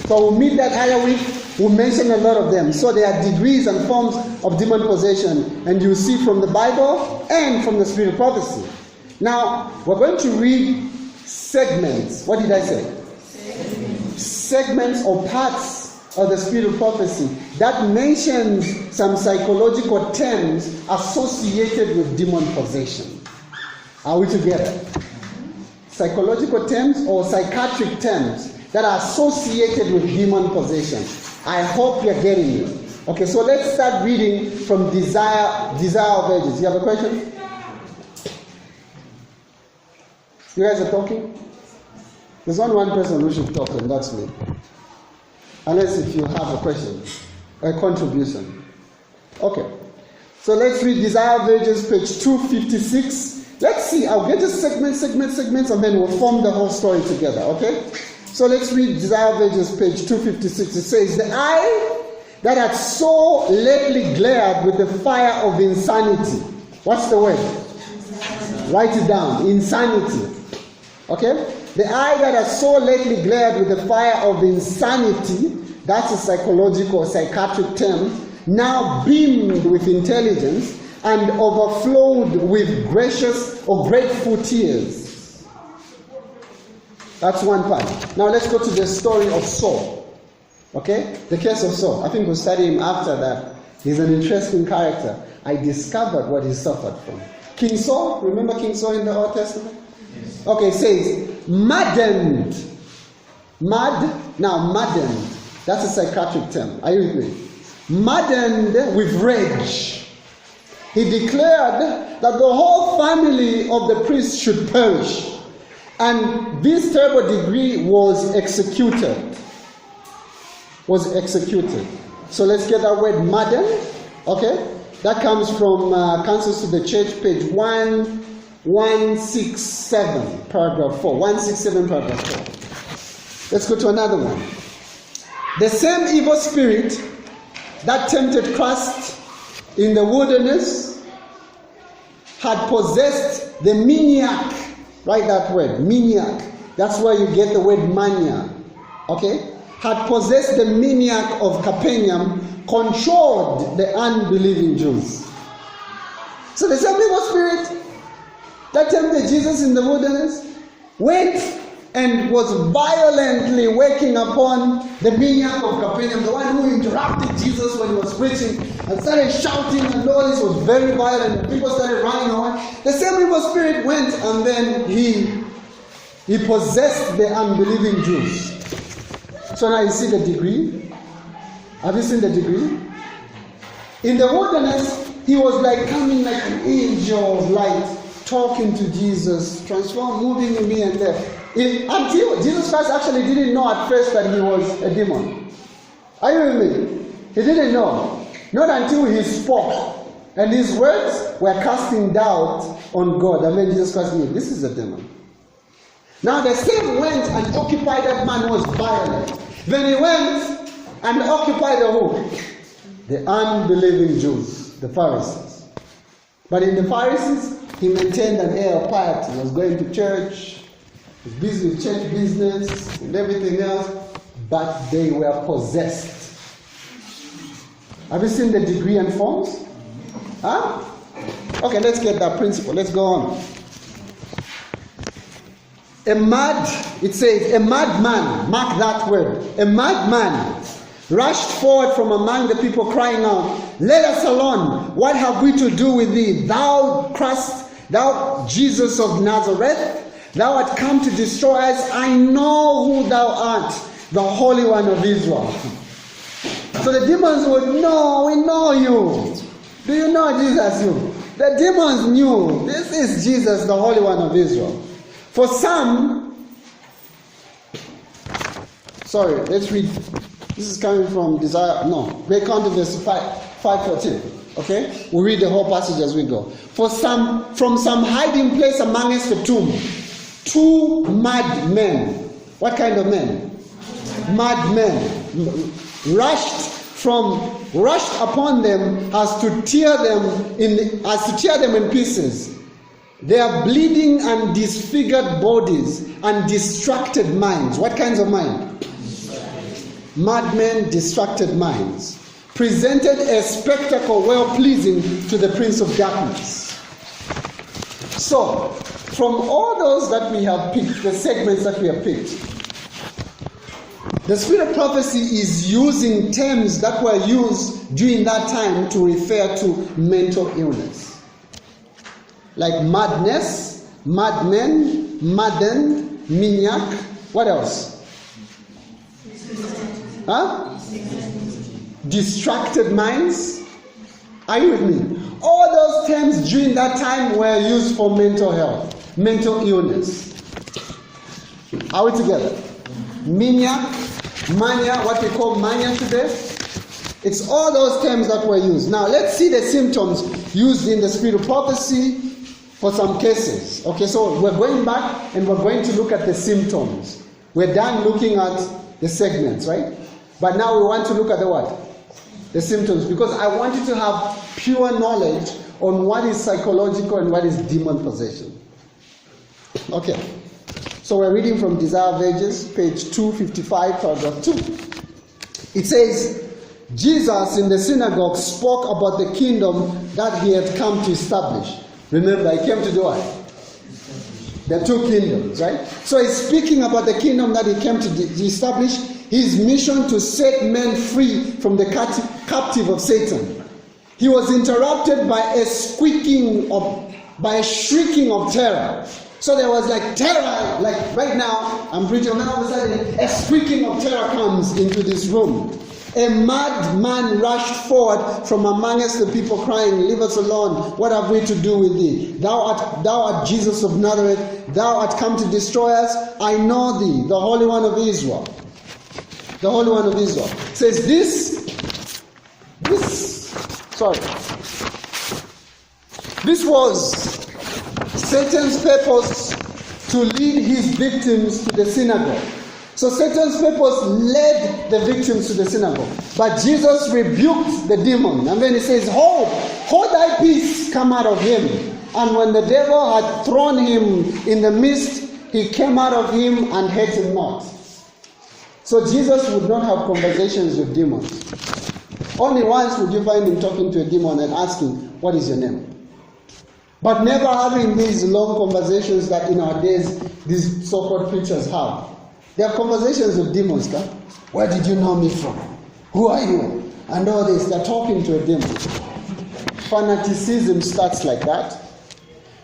So we'll meet that other week. We'll mention a lot of them. So there are degrees and forms of demon possession, and you'll see from the Bible and from the spirit of prophecy. Now, we're going to read segments. What did I say? Segments or parts of the spirit of prophecy that mentions some psychological terms associated with demon possession. Are we together? Psychological terms or psychiatric terms that are associated with demon possession. I hope you're getting me. Okay, so let's start reading from Desire of Ages. You have a question? You guys are talking? There's only one person who should talk, and that's me. Unless if you have a question, a contribution. Okay. So let's read Desire of Ages, page 256. Let's see, I'll get a segments, and then we'll form the whole story together, okay? So let's read Desire of Ages, page 256. It says, the eye that had so lately glared with the fire of insanity. What's the word? Write it down. Insanity. Okay? The eye that has so lately glared with the fire of insanity, that's a psychological, psychiatric term, now beamed with intelligence and overflowed with gracious or grateful tears. That's one part. Now let's go to the story of Saul. Okay? The case of Saul. I think we'll study him after that. He's an interesting character. I discovered what he suffered from. King Saul, remember King Saul in the Old Testament? Yes. Okay, it says, maddened. Maddened. That's a psychiatric term. Are you with me? Maddened with rage. He declared that the whole family of the priest should perish. And this terrible decree was executed. So let's get that word maddened. Okay? That comes from Counsels to the Church, page 167, paragraph 4. 167, paragraph 4. Let's go to another one. The same evil spirit that tempted Christ in the wilderness had possessed the maniac. Write that word, maniac. That's where you get the word mania. Okay? Had possessed the maniac of Capernaum, controlled the unbelieving Jews. So the same evil spirit that tempted Jesus in the wilderness went and was violently working upon the maniac of Capernaum, the one who interrupted Jesus when he was preaching and started shouting, and all this was very violent, and people started running away. The same evil spirit went and then he possessed the unbelieving Jews. So now you see the degree. Have you seen the degree? In the wilderness, he was like coming like an angel of light, talking to Jesus, transformed, moving in me and there. Until Jesus Christ actually didn't know at first that he was a demon. Are you with me? He didn't know. Not until he spoke. And his words were casting doubt on God. And then Jesus Christ knew, this is a demon. Now the same went and occupied that man who was violent. Then he went and occupied the who? The unbelieving Jews, the Pharisees. But in the Pharisees, he maintained an air of piety. He was going to church, he was busy with church business and everything else, but they were possessed. Have you seen the degree and forms? Huh? Okay, let's get that principle. Let's go on. It says, a madman, mark that word, a madman rushed forward from among the people crying out, let us alone, what have we to do with thee, thou Christ, thou Jesus of Nazareth? Thou art come to destroy us. I know who thou art, the Holy One of Israel. So the demons would know, we know you. Do you know Jesus? You? The demons knew, this is Jesus, the Holy One of Israel. For some, sorry, let's read. This is coming from Great Controversy 5:14. Okay? We'll read the whole passage as we go. From some hiding place amongst the tomb, two mad men. What kind of men? Mad men. Rushed upon them as to tear them in pieces. Their bleeding and disfigured bodies and distracted minds. What kinds of mind? Madmen, distracted minds. Presented a spectacle well pleasing to the Prince of Darkness. So, from all those that we have picked, the segments that we have picked, the spirit of prophecy is using terms that were used during that time to refer to mental illness. Like madness, madmen, maddened, maniac. What else? Huh? Distracted minds. Are you with me? All those terms during that time were used for mental health, mental illness. Are we together? Maniac, mania, what we call mania today. It's all those terms that were used. Now let's see the symptoms used in the spirit of prophecy for some cases. Okay, so we're going back and we're going to look at the symptoms. We're done looking at the segments, right? But now we want to look at the what? The symptoms, because I want you to have pure knowledge on what is psychological and what is demon possession. Okay, so we're reading from Desire of Ages, page 255, paragraph 2. It says, Jesus in the synagogue spoke about the kingdom that he had come to establish. Remember, he came to do what? There are two kingdoms, right? So he's speaking about the kingdom that he came to establish, his mission to set men free from the captive of Satan. He was interrupted by a shrieking of terror. So there was like terror, like right now, I'm preaching, and then all of a sudden, a shrieking of terror comes into this room. A mad man rushed forward from amongst the people crying, leave us alone, what have we to do with thee? Thou art Jesus of Nazareth, thou art come to destroy us, I know thee, the Holy One of Israel. The Holy One of Israel. It says this was Satan's purpose to lead his victims to the synagogue. So Satan's purpose led the victims to the synagogue. But Jesus rebuked the demon. And then he says, hold thy peace, come out of him. And when the devil had thrown him in the midst, he came out of him and hurt him not. So Jesus would not have conversations with demons. Only once would you find him talking to a demon and asking, what is your name? But never having these long conversations that in our days these so-called preachers have. They have conversations with demons. Huh? Where did you know me from? Who are you? And all this. They're talking to a demon. Fanaticism starts like that.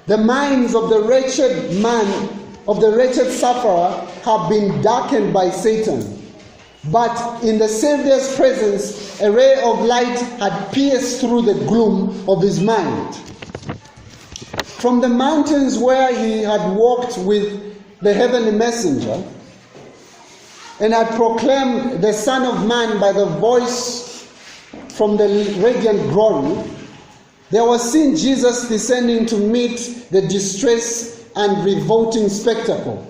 The minds of the wretched man, of the wretched sufferer, have been darkened by Satan. But in the Savior's presence, a ray of light had pierced through the gloom of his mind. From the mountains where he had walked with the heavenly messenger and had proclaimed the Son of Man by the voice from the radiant glory, there was seen Jesus descending to meet the distress and revolting spectacle.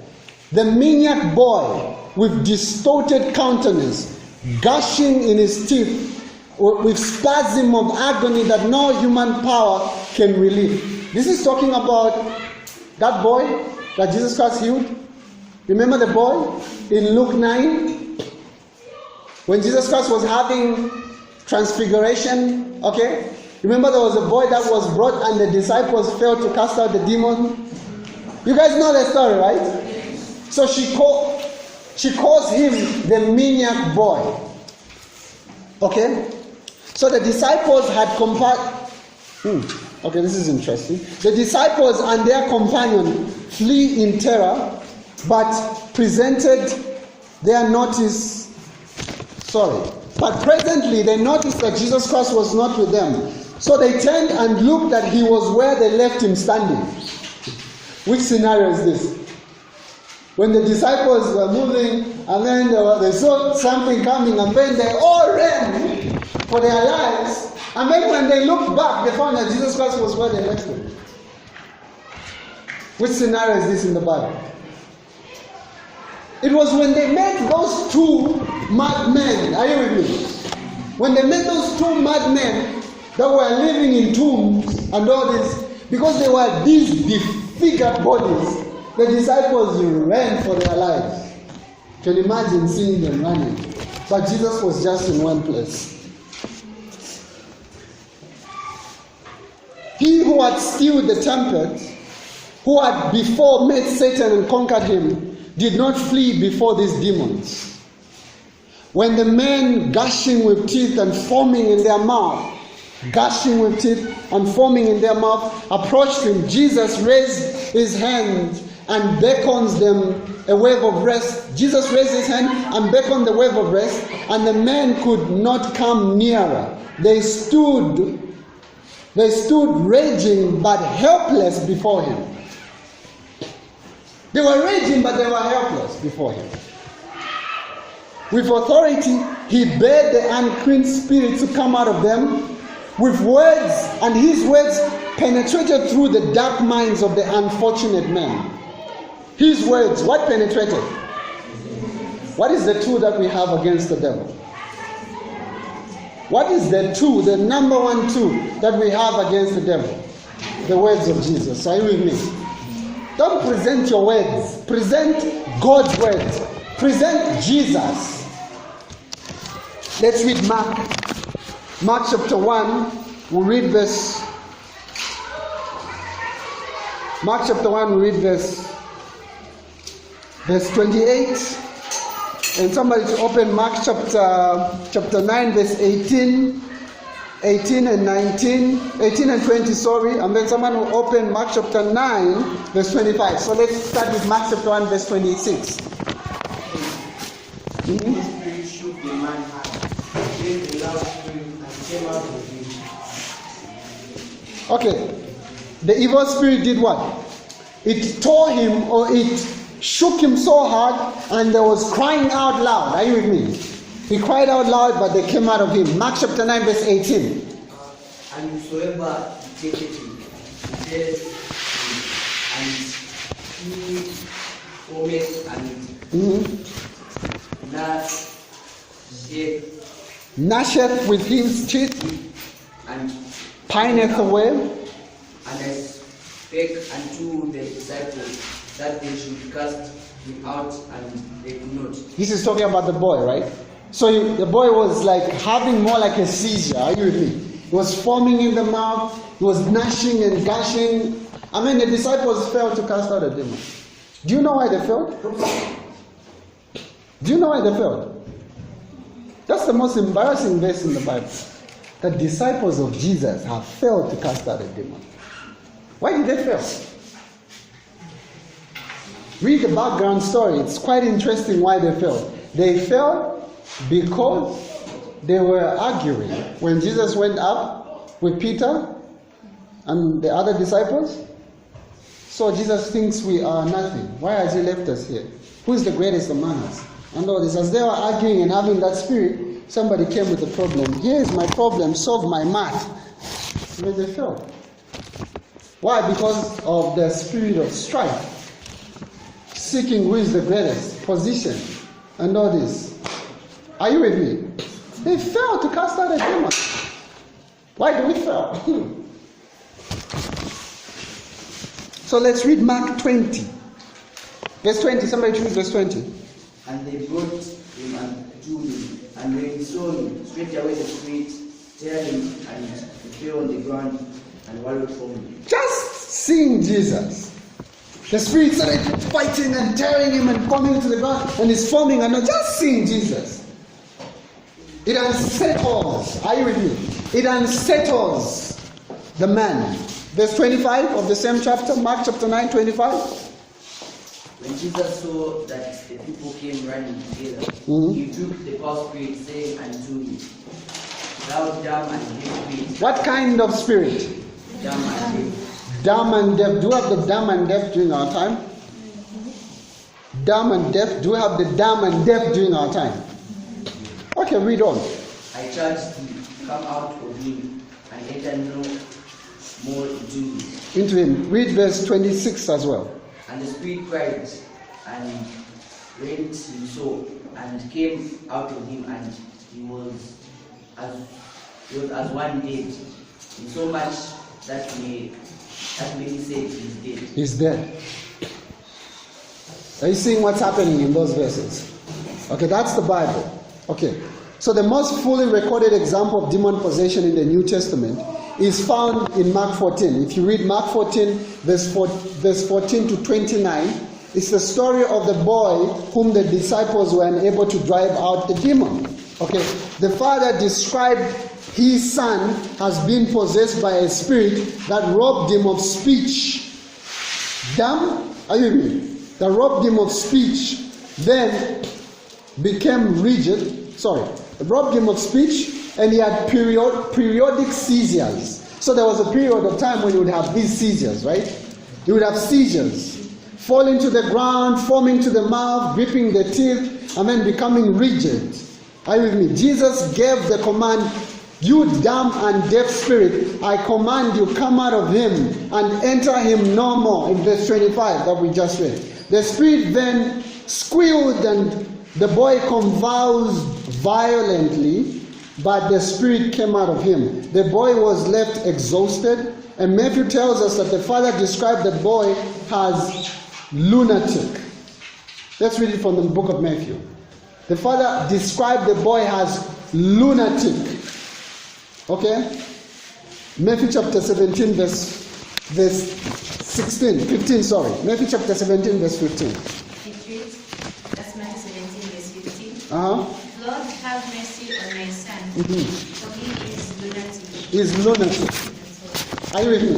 The maniac boy with distorted countenance, gushing in his teeth with spasm of agony that no human power can relieve. This is talking about that boy that Jesus Christ healed. Remember the boy in Luke 9? When Jesus Christ was having transfiguration, okay? Remember there was a boy that was brought and the disciples failed to cast out the demon? You guys know the story, right? So she calls him the maniac boy. Okay? So the disciples had Okay, this is interesting. The disciples and their companion flee in terror, but presently they noticed that Jesus Christ was not with them. So they turned and looked that he was where they left him standing. Which scenario is this? When the disciples were moving and then they saw something coming and then they all ran for their lives. And then when they looked back, they found that Jesus Christ was where they left him. Which scenario is this in the Bible? It was when they met those two madmen. Are you with me? When they met those two madmen that were living in tombs and all this, because they were these disfigured bodies, the disciples ran for their lives. Can you imagine seeing them running? But Jesus was just in one place. He who had stilled the tempest, who had before met Satan and conquered him, did not flee before these demons. When the men gushing with teeth and foaming in their mouth, approached him, Jesus raised his hand and beckons them a wave of rest. Jesus raised his hand and beckoned the wave of rest, and the men could not come nearer. They stood raging but helpless before him. They were raging but they were helpless before him. With authority, he bade the unclean spirit to come out of them with words, and his words penetrated through the dark minds of the unfortunate men. His words, what penetrated? What is the tool that we have against the devil? What is the tool, the number one tool that we have against the devil? The words of Jesus. Are you with me? Don't present your words. Present God's words. Present Jesus. Let's read Mark. Mark chapter 1. We'll read verse. Mark chapter 1, we read verse 28. And somebody to open Mark chapter 9, verse 18 and 19, 18 and 20, sorry. And then someone will open Mark chapter 9, verse 25. So let's start with Mark chapter 1, verse 26. The Spirit shook the man's heart, gave a loud scream, and came out of him. Okay. The evil spirit did what? It tore him, or it shook him so hard, and there was crying out loud. Are you with me? He cried out loud, but they came out of him. Mark chapter 9, verse 18. And whosoever taketh him, says, and he foameth and gnasheth with his teeth, and pineth away. And spake unto the disciples that they should cast him out, and they could not. This is talking about the boy, right? So the boy was like having more like a seizure. Are you with me? He was foaming in the mouth. He was gnashing and gushing. I mean, the disciples failed to cast out a demon. Do you know why they failed? Do you know why they failed? That's the most embarrassing verse in the Bible. The disciples of Jesus have failed to cast out a demon. Why did they fail? Read the background story. It's quite interesting why they failed. They failed because they were arguing. When Jesus went up with Peter and the other disciples, so Jesus thinks we are nothing. Why has he left us here? Who is the greatest among us? And all this, as they were arguing and having that spirit, somebody came with a problem. Here is my problem, solve my math. But they failed. Why? Because of the spirit of strife. Seeking who is the greatest position and all this. Are you with me? They failed to cast out a demon. Why do we fail? So let's read Mark 20. Verse 20. Somebody choose verse 20. And they brought him unto him, and when he saw him, straightway the spirit teared him, and he fell on the ground and wallowed from him. Just seeing Jesus, the spirit started fighting and tearing him and falling to the ground, and he's foaming, and just seeing Jesus, it unsettles. Are you with me? It unsettles the man. Verse 25 of the same chapter, Mark chapter 9, 25. When Jesus saw that the people came running together, he took the foul spirit, saying unto him, Thou dumb and deaf spirit. What kind of spirit? Dumb and deaf. Dumb and deaf. Do you have the dumb and deaf during our time? Dumb and deaf. Do you have the dumb and deaf during our time? Okay, read on. I charge thee, come out of him, and enter no more into him. Read verse 26 as well. And the spirit cried, and rent him so, and came out of him, and he was as one dead, in so much that many said he's dead. He's dead. Are you seeing what's happening in those verses? Okay, that's the Bible. Okay, so the most fully recorded example of demon possession in the New Testament is found in Mark 14. If you read Mark 14, verse 14 to 29, it's the story of the boy whom the disciples were unable to drive out the demon. Okay, the father described his son as being possessed by a spirit that robbed him of speech. Dumb? Are you with me? That robbed him of speech, then became rigid. Robbed him of speech, and he had periodic seizures. So there was a period of time when he would have these seizures, right? He would have seizures, falling to the ground, foaming to the mouth, gripping the teeth, and then becoming rigid. Are you with me? Jesus gave the command, you dumb and deaf spirit, I command you, come out of him and enter him no more, in verse 25 that we just read. The spirit then squealed and the boy convulsed violently, but the spirit came out of him. The boy was left exhausted, and Matthew tells us that the father described the boy as lunatic. Let's read it from the book of Matthew. The father described the boy as lunatic. Okay? Matthew chapter 17, verse 15, sorry. Matthew chapter 17, verse 15. It reads, that's Matthew 17, verse 15. Uh-huh. Lord, have mercy on my son, for he is lunatic. He's lunatic. Are you with me?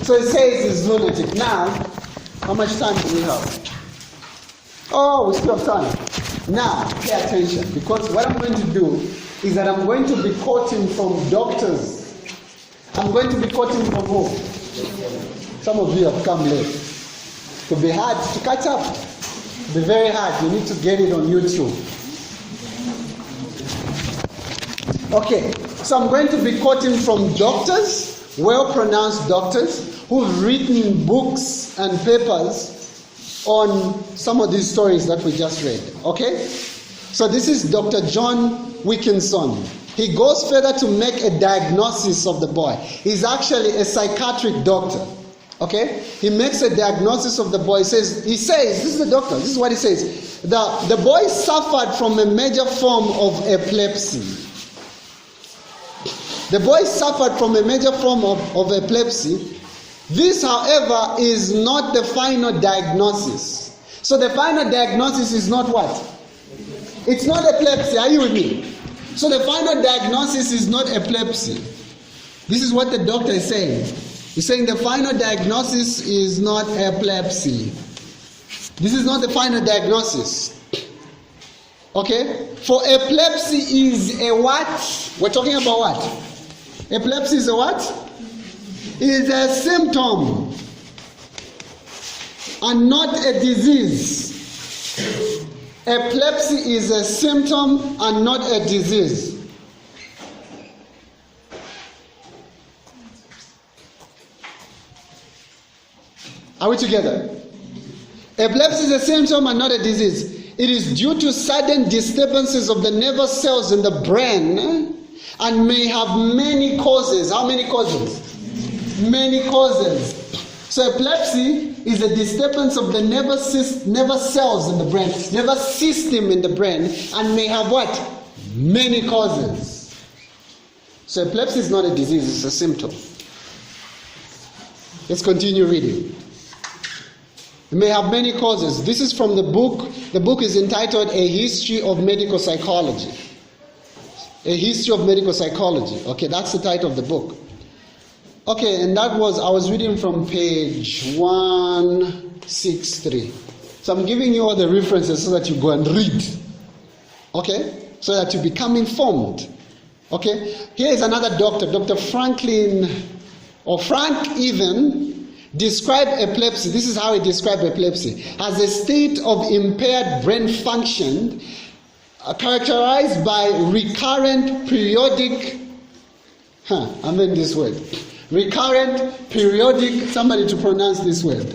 So it says he's lunatic. Now, how much time do we have? Oh, we still have time. Now, pay attention, because what I'm going to do is that I'm going to be quoting from doctors. I'm going to be quoting from who? Some of you have come late. It will be hard to catch up. It will be very hard. You need to get it on YouTube. Okay, so I'm going to be quoting from doctors, well-pronounced doctors, who've written books and papers on some of these stories that we just read. Okay? So this is Dr. John Wilkinson. He goes further to make a diagnosis of the boy. He's actually a psychiatric doctor. Okay? He makes a diagnosis of the boy. He says, this is the doctor, this is what he says. The boy suffered from a major form of epilepsy. The boy suffered from a major form of epilepsy. This, however, is not the final diagnosis. So the final diagnosis is not what? It's not epilepsy. Are you with me? So the final diagnosis is not epilepsy. This is what the doctor is saying. He's saying the final diagnosis is not epilepsy. This is not the final diagnosis. Okay? For epilepsy is a what? We're talking about what? Epilepsy is a what? Is a symptom and not a disease. Epilepsy is a symptom and not a disease. Are we together? Epilepsy is a symptom and not a disease. It is due to sudden disturbances of the nervous cells in the brain and may have many causes. How many causes? Many causes. So epilepsy is a disturbance of the nervous cells in the brain, nervous system in the brain, and may have what? Many causes. So epilepsy is not a disease, it's a symptom. Let's continue reading. It may have many causes. This is from the book. The book is entitled A History of Medical Psychology. A History of Medical Psychology. Okay, that's the title of the book. Okay, and I was reading from page 163. So I'm giving you all the references so that you go and read. Okay? So that you become informed. Okay? Here is another doctor, Dr. Franklin, or Frank even, described epilepsy. This is how he described epilepsy. As a state of impaired brain function characterized by recurrent periodic, I mean this word. Recurrent, periodic, somebody to pronounce this word.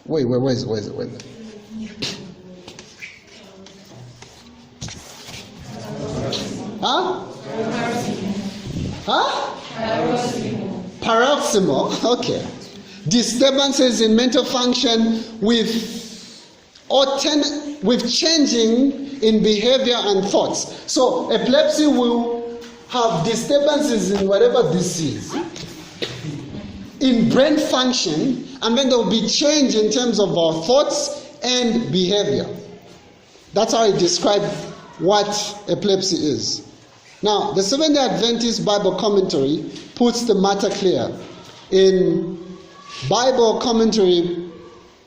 Where is it? Paroxysmal. Okay. Disturbances in mental function with changing in behavior and thoughts. So epilepsy will have disturbances in whatever this is, in brain function, and then there will be change in terms of our thoughts and behavior. That's how he described what epilepsy is. Now, the Seventh-day Adventist Bible Commentary puts the matter clear. In Bible Commentary,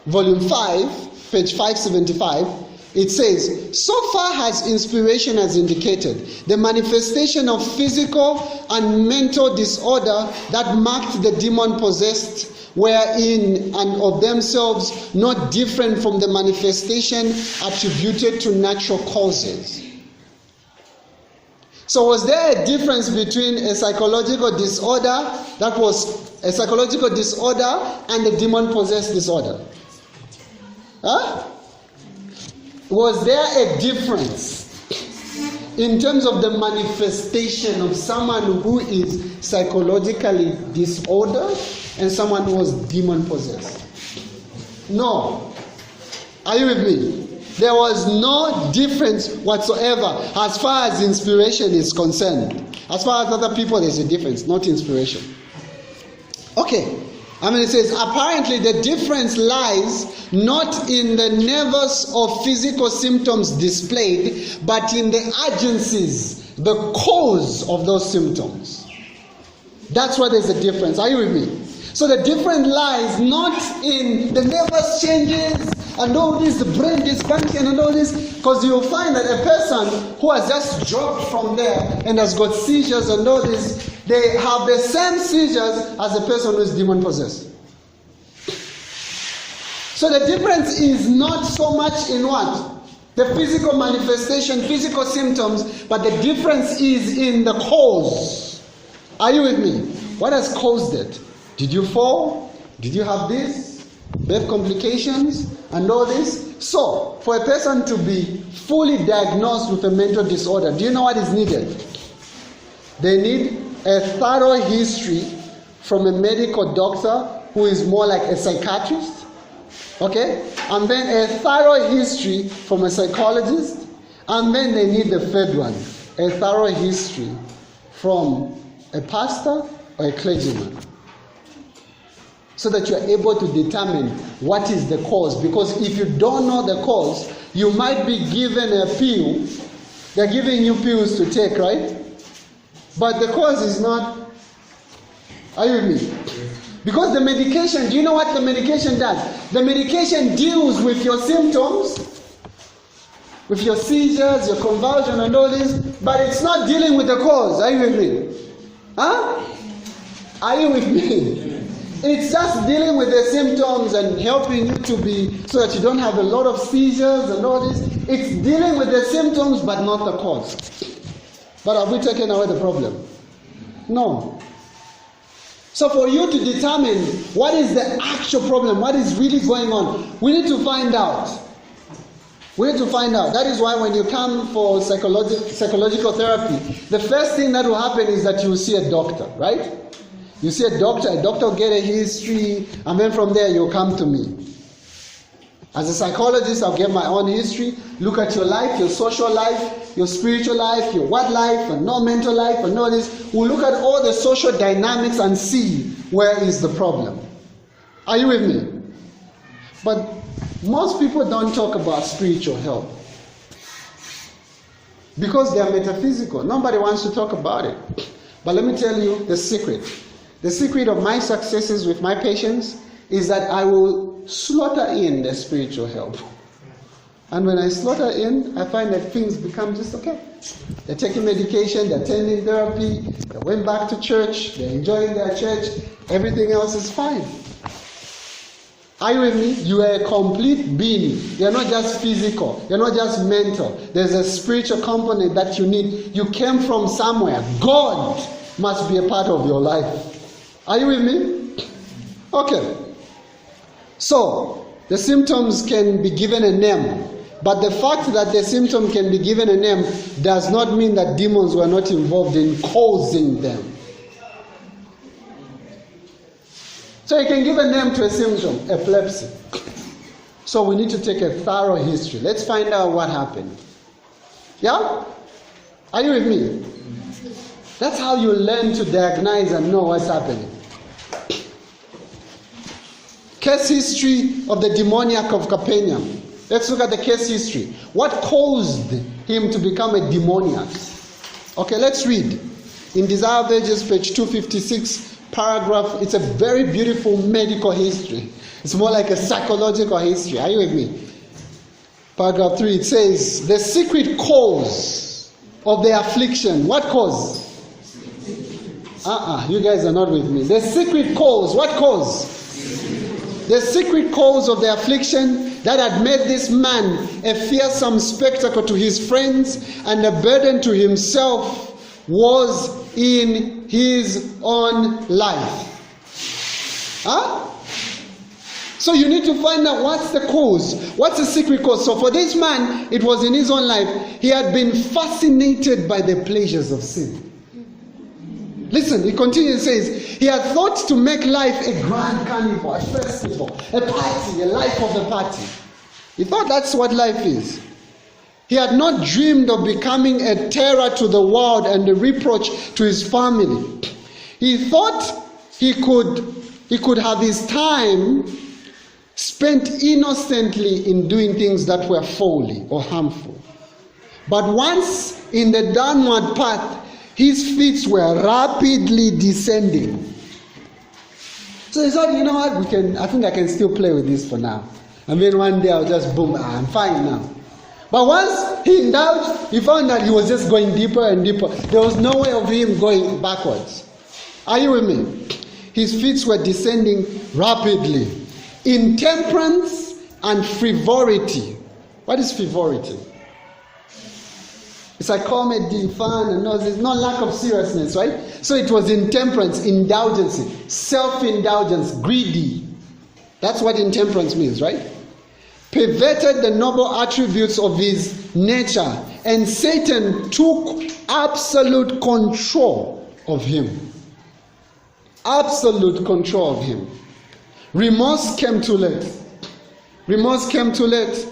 Volume 5, page 575, it says, so far as inspiration has indicated, the manifestation of physical and mental disorder that marked the demon-possessed were in and of themselves not different from the manifestation attributed to natural causes. So was there a difference between a psychological disorder and a demon-possessed disorder? Was there a difference in terms of the manifestation of someone who is psychologically disordered and someone who was demon-possessed? No. Are you with me? There was no difference whatsoever as far as inspiration is concerned. As far as other people, there's a difference, not inspiration. Okay. It says, apparently the difference lies not in the nervous or physical symptoms displayed, but in the agencies, the cause of those symptoms. That's where there's a difference. Are you with me? So the difference lies not in the nervous changes and all this, the brain dysfunction and all this, because you'll find that a person who has just dropped from there and has got seizures and all this, they have the same seizures as a person who is demon-possessed. So the difference is not so much in what? The physical manifestation, physical symptoms, but the difference is in the cause. Are you with me? What has caused it? Did you fall? Did you have this? Birth complications and all this? So, for a person to be fully diagnosed with a mental disorder, do you know what is needed? They need a thorough history from a medical doctor who is more like a psychiatrist. Okay? And then a thorough history from a psychologist. And then they need the third one, a thorough history from a pastor or a clergyman. So that you are able to determine what is the cause. Because if you don't know the cause, you might be given a pill. They're giving you pills to take, right? But the cause is not. Are you with me? Because the medication, do you know what the medication does? The medication deals with your symptoms, with your seizures, your convulsion and all this, but it's not dealing with the cause. Are you with me? Huh? Are you with me? It's just dealing with the symptoms and helping you to be, so that you don't have a lot of seizures and all this. It's dealing with the symptoms but not the cause. But have we taken away the problem? No. So for you to determine what is the actual problem, what is really going on, we need to find out. We need to find out. That is why when you come for psychological therapy, the first thing that will happen is that you will see a doctor, right? You see a doctor will get a history, and then from there you'll come to me. As a psychologist, I'll get my own history, look at your life, your social life, your spiritual life, your what life, and no mental life, and all this. We'll look at all the social dynamics and see where is the problem. Are you with me? But most people don't talk about spiritual health because they are metaphysical. Nobody wants to talk about it. But let me tell you the secret. The secret of my successes with my patients is that I will slaughter in the spiritual help. And when I slaughter in, I find that things become just okay. They're taking medication, they're attending therapy, they went back to church, they're enjoying their church, everything else is fine. Are you with me? You are a complete being. You're not just physical, you're not just mental. There's a spiritual component that you need. You came from somewhere. God must be a part of your life. Are you with me? Okay. So, the symptoms can be given a name. But the fact that the symptom can be given a name does not mean that demons were not involved in causing them. So you can give a name to a symptom, epilepsy. So we need to take a thorough history. Let's find out what happened. Yeah? Are you with me? That's how you learn to diagnose and know what's happening. Case history of the demoniac of Capernaum. Let's look at the case history. What caused him to become a demoniac? Okay, let's read. In Desire of Ages, page 256, paragraph. It's a very beautiful medical history. It's more like a psychological history. Are you with me? Paragraph 3, it says, the secret cause of the affliction. What cause? You guys are not with me. The secret cause. What cause? The secret cause of the affliction that had made this man a fearsome spectacle to his friends and a burden to himself was in his own life. So you need to find out what's the cause. What's the secret cause? So for this man, it was in his own life. He had been fascinated by the pleasures of sin. Listen, he continues, says, he had thought to make life a grand carnival, a festival, a party, a life of the party. He thought that's what life is. He had not dreamed of becoming a terror to the world and a reproach to his family. He thought he could have his time spent innocently in doing things that were folly or harmful. But once in the downward path, his feet were rapidly descending. So he thought, you know what, I think I can still play with this for now. And then one day I'll just boom, I'm fine now. But once he indulged, he found that he was just going deeper and deeper. There was no way of him going backwards. Are you with me? His feet were descending rapidly. Intemperance and frivolity. What is frivolity? It's like comedy, fun, and all this. No lack of seriousness, right? So it was intemperance, indulgence, self-indulgence, greedy. That's what intemperance means, right? Perverted the noble attributes of his nature, and Satan took absolute control of him. Absolute control of him. Remorse came too late. Remorse came too late.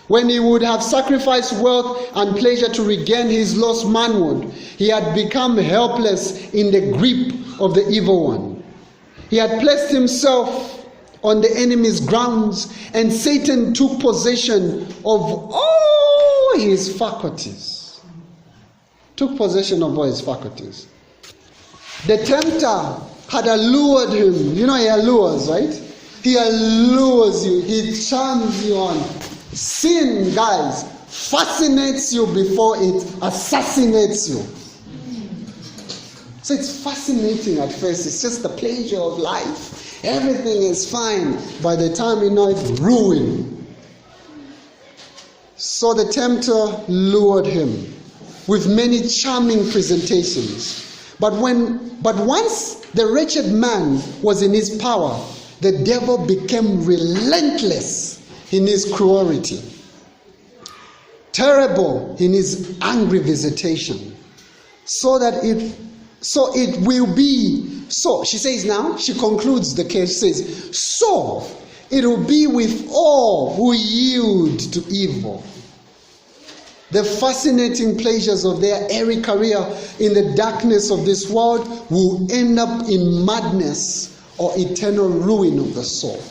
When he would have sacrificed wealth and pleasure to regain his lost manhood, he had become helpless in the grip of the evil one. He had placed himself on the enemy's grounds, and Satan took possession of all his faculties. Took possession of all his faculties. The tempter had allured him. You know he allures, right? He allures you. He charms you on. Sin, guys, fascinates you before it assassinates you. So it's fascinating at first. It's just the pleasure of life. Everything is fine. By the time you know it, ruin. So the tempter lured him with many charming presentations. But once the wretched man was in his power, the devil became relentless in his cruelty, terrible in his angry visitation, so it will be, so she says now, she concludes the case, says, so it will be with all who yield to evil. The fascinating pleasures of their airy career in the darkness of this world will end up in madness or eternal ruin of the soul.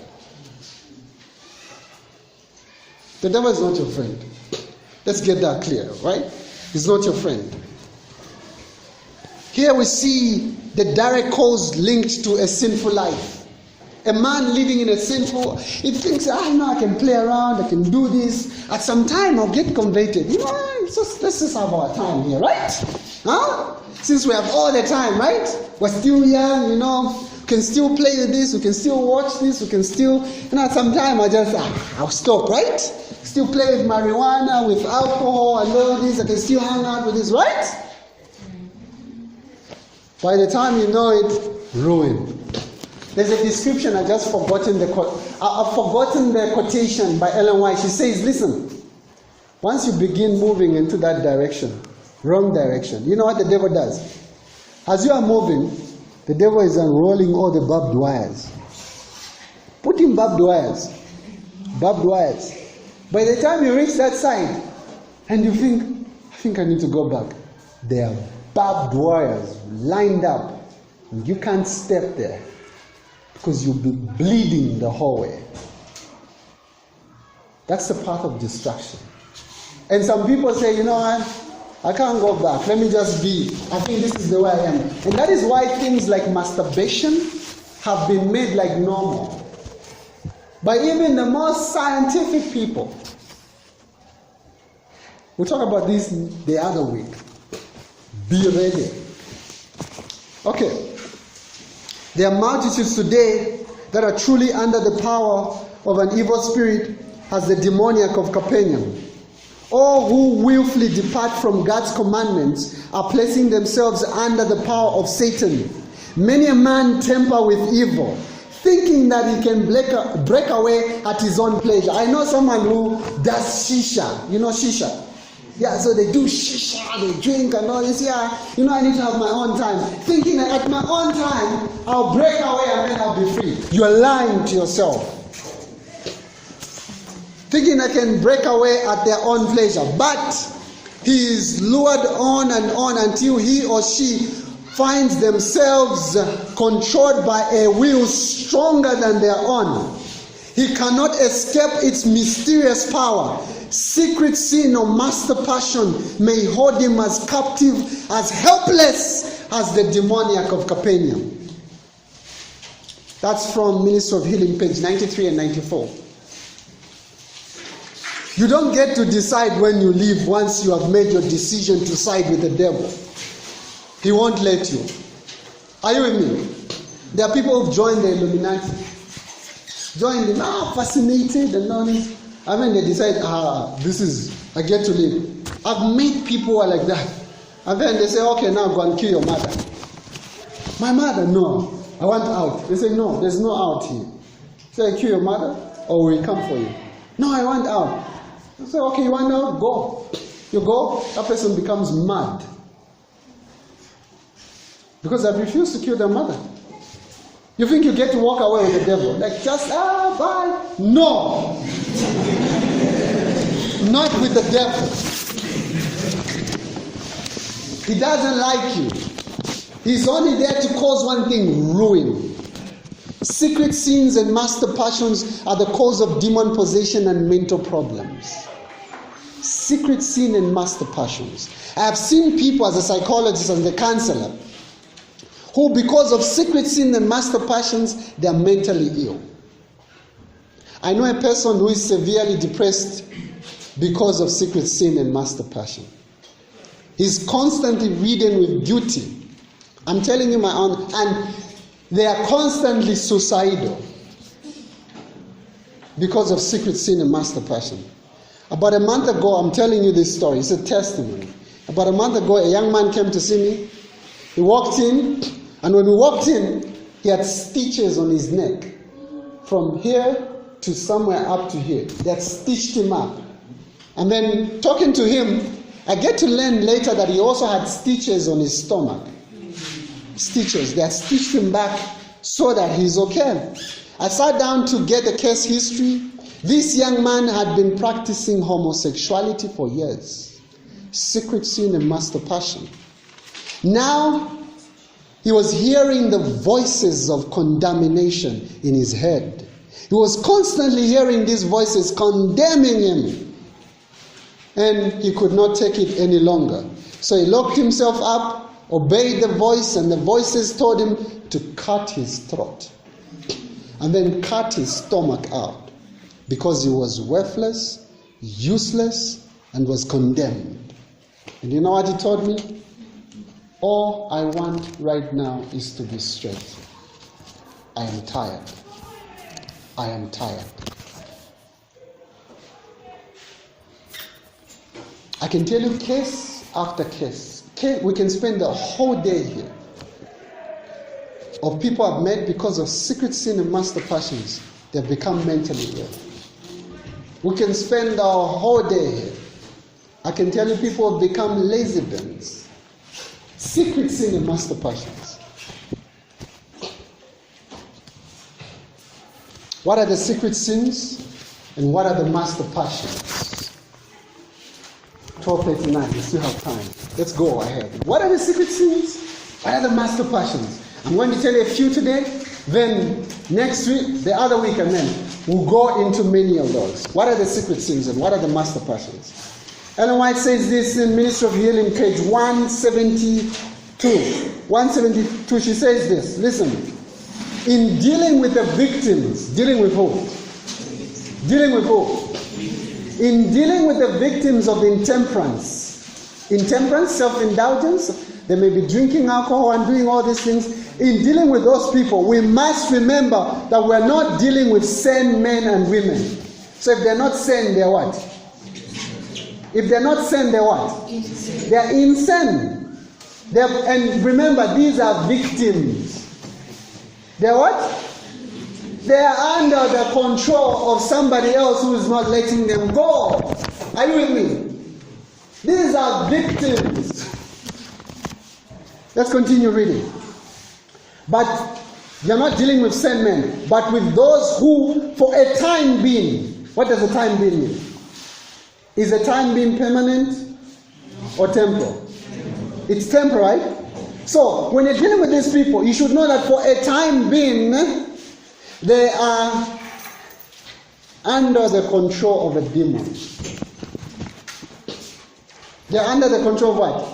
The devil is not your friend. Let's get that clear, right? He's not your friend. Here we see the direct cause linked to a sinful life. A man living in a sinful, he thinks, I can play around, I can do this. At some time, I'll get converted. Let's just have our time here, right? Huh? Since we have all the time, right? We're still young, we can still play with this, we can still watch this, we can still, at some time I'll stop, right? Still play with marijuana, with alcohol and all this, I can still hang out with this, right? By the time you know it, ruined. There's a description, I've forgotten the quotation by Ellen White. She says, listen, once you begin moving into that direction, wrong direction, you know what the devil does? As you are moving, the devil is unrolling all the barbed wires. Put in barbed wires. Barbed wires. By the time you reach that side, and you think I need to go back, there are barbed wires lined up. And you can't step there because you'll be bleeding the whole way. That's the path of destruction. And some people say, I can't go back. Let me just be. I think this is the way I am. And that is why things like masturbation have been made like normal by even the most scientific people. We'll talk about this the other week. Be ready. Okay. There are multitudes today that are truly under the power of an evil spirit as the demoniac of Capernaum. All who willfully depart from God's commandments are placing themselves under the power of Satan. Many a man temper with evil, thinking that he can break away at his own pleasure. I know someone who does shisha. You know shisha? Yeah, so they do shisha, they drink and all this. Yeah, I need to have my own time. Thinking that at my own time, I'll break away and then I'll be free. You're lying to yourself. Thinking I can break away at their own pleasure. But he is lured on and on until he or she finds themselves controlled by a will stronger than their own. He cannot escape its mysterious power. Secret sin or master passion may hold him as captive, as helpless as the demoniac of Capernaum. That's from Ministry of Healing, page 93 and 94. You don't get to decide when you leave once you have made your decision to side with the devil. He won't let you. Are you with me? There are people who've joined the Illuminati. Joined them, fascinated and all this. I mean, they decide, I get to live. I've met people who are like that. And then they say, okay, now go and kill your mother. My mother, no. I want out. They say, no, there's no out here. Say, kill your mother or we'll come for you. No, I want out. I say, okay, you want out? Go. You go, that person becomes mad. Because they've refused to kill their mother. You think you get to walk away with the devil? Like, just, bye. No. Not with the devil. He doesn't like you. He's only there to cause one thing, ruin. Secret sins and master passions are the cause of demon possession and mental problems. Secret sin and master passions. I have seen people as a psychologist and a counselor who, because of secret sin and master passions, they are mentally ill. I know a person who is severely depressed because of secret sin and master passion. He's constantly ridden with guilty. I'm telling you my own, and they are constantly suicidal because of secret sin and master passion. About a month ago, I'm telling you this story. It's a testimony. About a month ago, a young man came to see me. He walked in, and when we walked in, he had stitches on his neck. From here to somewhere up to here. They had stitched him up. And then talking to him, I get to learn later that he also had stitches on his stomach. Stitches. They had stitched him back so that he's okay. I sat down to get the case history. This young man had been practicing homosexuality for years. Secret sin and master passion. Now, he was hearing the voices of condemnation in his head. He was constantly hearing these voices condemning him. And he could not take it any longer. So he locked himself up, obeyed the voice, and the voices told him to cut his throat. And then cut his stomach out. Because he was worthless, useless, and was condemned. And you know what he told me? All I want right now is to be straight. I am tired. I am tired. I can tell you case after case. We can spend the whole day here. Of people I've met because of secret sin and master passions, they've become mentally ill. We can spend our whole day here. I can tell you people have become lesbians. Secret sin and master passions. What are the secret sins and what are the master passions? 12:39, we still have time. Let's go ahead. What are the secret sins? What are the master passions? I'm going to tell you a few today, then next week, the other week, and then we'll go into many of those. What are the secret sins and what are the master passions? Ellen White says this in Ministry of Healing, page 172. 172, she says this. Listen. In dealing with the victims, dealing with who? Dealing with who? In dealing with the victims of intemperance, self-indulgence, they may be drinking alcohol and doing all these things. In dealing with those people, we must remember that we're not dealing with sane men and women. So if they're not sane, they're what? If they're not sane, they're what? They're insane. And remember, these are victims. They're what? They are under the control of somebody else who is not letting them go. Are you with me? These are victims. Let's continue reading. But you're not dealing with sane men, but with those who, for a time being, what does a time being mean? Is a time being permanent or temporal? It's temporal, right? So, when you're dealing with these people, you should know that for a time being, they are under the control of a demon. They are under the control of what?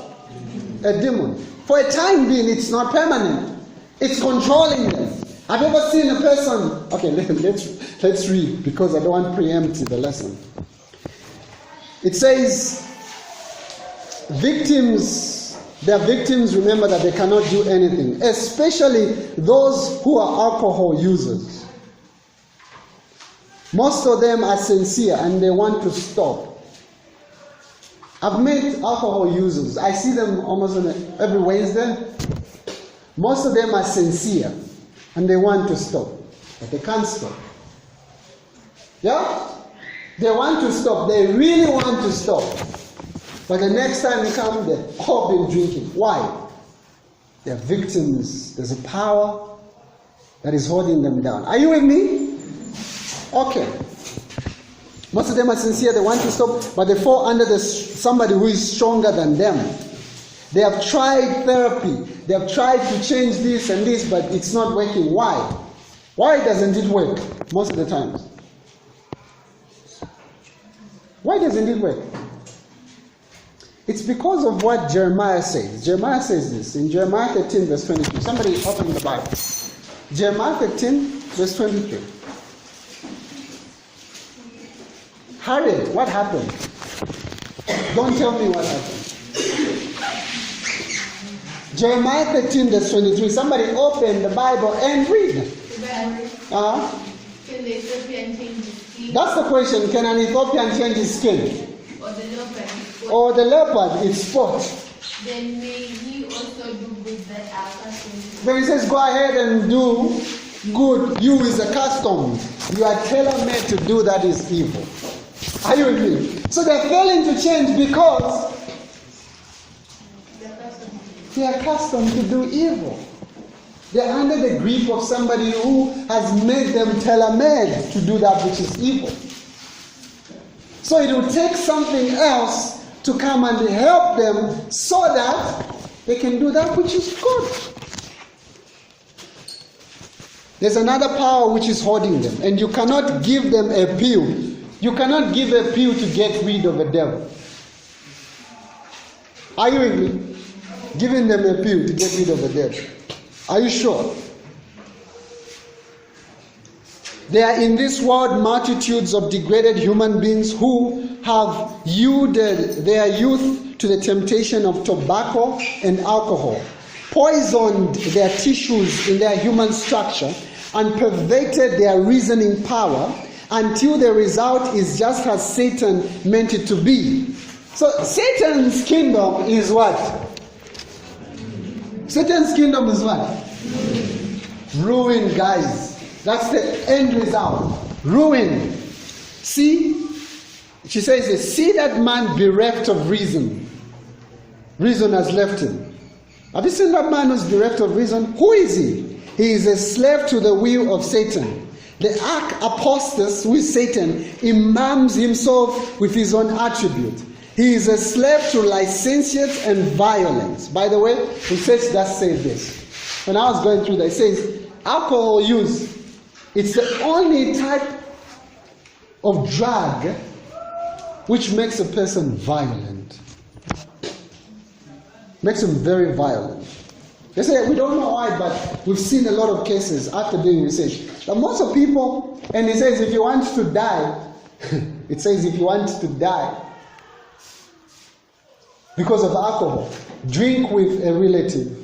A demon. For a time being, it's not permanent. It's controlling them. Have you ever seen a person? Okay, let's read because I don't want to preempt the lesson. It says, their victims remember that they cannot do anything, especially those who are alcohol users. Most of them are sincere and they want to stop. I've met alcohol users. I see them almost every Wednesday. Most of them are sincere and they want to stop, but they can't stop. Yeah? They want to stop. They really want to stop. But the next time you come, they've all been drinking. Why? They are victims. There's a power that is holding them down. Are you with me? Okay. Most of them are sincere, they want to stop, but they fall under somebody who is stronger than them. They have tried therapy, they have tried to change this and this, but it's not working. Why? Why doesn't it work most of the times? Why doesn't it work? It's because of what Jeremiah says. Jeremiah says this in Jeremiah 13, verse 22. Somebody open the Bible. Jeremiah 13, verse 23. Hurry, what happened? Don't tell me what happened. Jeremiah 13, verse 23. Somebody open the Bible and read. Can the Ethiopian change his skin? That's the question. Can an Ethiopian change his skin? Or the leopard is spot? Or the leopard is spot? Then may he also do good that are accustomed. When he says, go ahead and do good, you is accustomed. You are tailor-made to do that is evil. Are you with me? So they're failing to change because they are accustomed to do evil. They're under the grip of somebody who has made them tailor-made to do that which is evil. So it will take something else to come and help them so that they can do that which is good. There's another power which is holding them, and you cannot give them a pill. You cannot give a pill to get rid of a devil. Are you with me? Giving them a pill to get rid of a devil. Are you sure? There are in this world multitudes of degraded human beings who have yielded their youth to the temptation of tobacco and alcohol, poisoned their tissues in their human structure, and perverted their reasoning power until the result is just as Satan meant it to be. So Satan's kingdom is what? Satan's kingdom is what? Ruin, guys. That's the end result. Ruin. See? She says, see that man bereft of reason. Reason has left him. Have you seen that man who's bereft of reason? Who is he? He is a slave to the will of Satan. The arch-apostate, who is Satan, imams himself with his own attribute. He is a slave to licentiate and violence. By the way, research does say this. When I was going through that, it says alcohol use, it's the only type of drug which makes a person violent. Makes him very violent. They say, we don't know why, but we've seen a lot of cases after doing research. But most of people, and it says if you want to die, it says if you want to die because of alcohol, drink with a relative.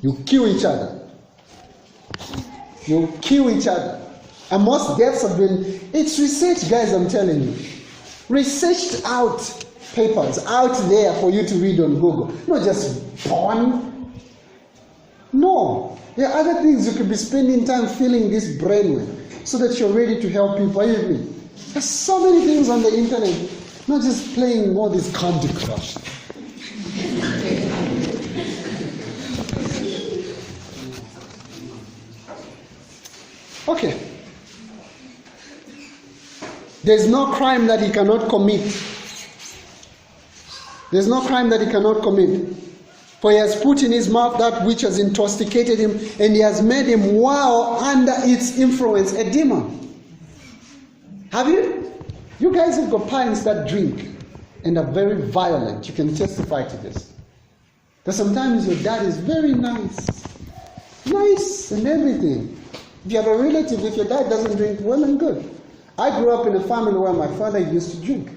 You kill each other. You kill each other. And most deaths have been, it's research, guys, I'm telling you. Researched out papers out there for you to read on Google. Not just born. No. There are other things you could be spending time filling this brain with so that you're ready to help people. Are you with me? There's so many things on the internet. Not just playing all this Candy Crush. Okay. There's no crime that he cannot commit. There's no crime that he cannot commit. For he has put in his mouth that which has intoxicated him, and he has made him while under its influence a demon. Have you? You guys have got parents that drink and are very violent. You can testify to this. But sometimes your dad is very nice. Nice and everything. If you have a relative, if your dad doesn't drink, well and good. I grew up in a family where my father used to drink.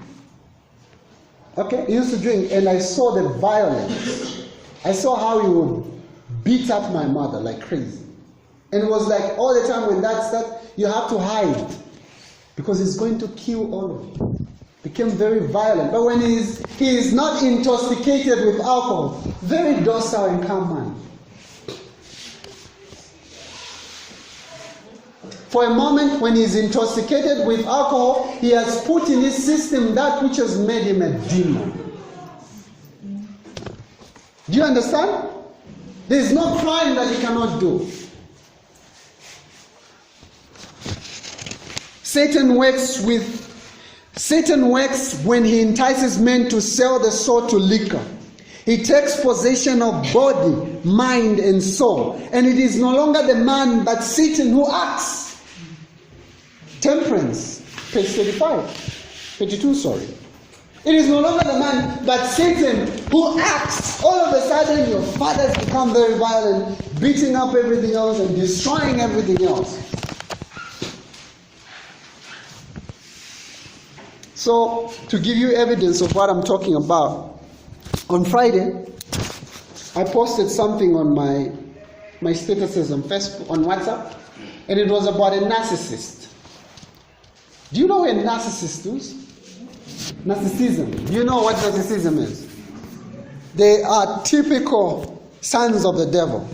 Okay? He used to drink, and I saw the violence. I saw how he would beat up my mother like crazy. And it was like all the time when that started, you have to hide. Because he's going to kill all of you. Became very violent. But when he is not intoxicated with alcohol, very docile and calm man. For a moment, when he is intoxicated with alcohol, he has put in his system that which has made him a demon. Do you understand? There is no crime that he cannot do. Satan works when he entices men to sell the soul to liquor. He takes possession of body, mind, and soul. And it is no longer the man but Satan who acts. Temperance, page 22, sorry. It is no longer the man but Satan who acts. All of a sudden your fathers become very violent, beating up everything else and destroying everything else. So, to give you evidence of what I'm talking about, on Friday, I posted something on my statuses on Facebook, on WhatsApp, and it was about a narcissist. Do you know what a narcissist is? Narcissism. Do you know what narcissism is? They are typical sons of the devil.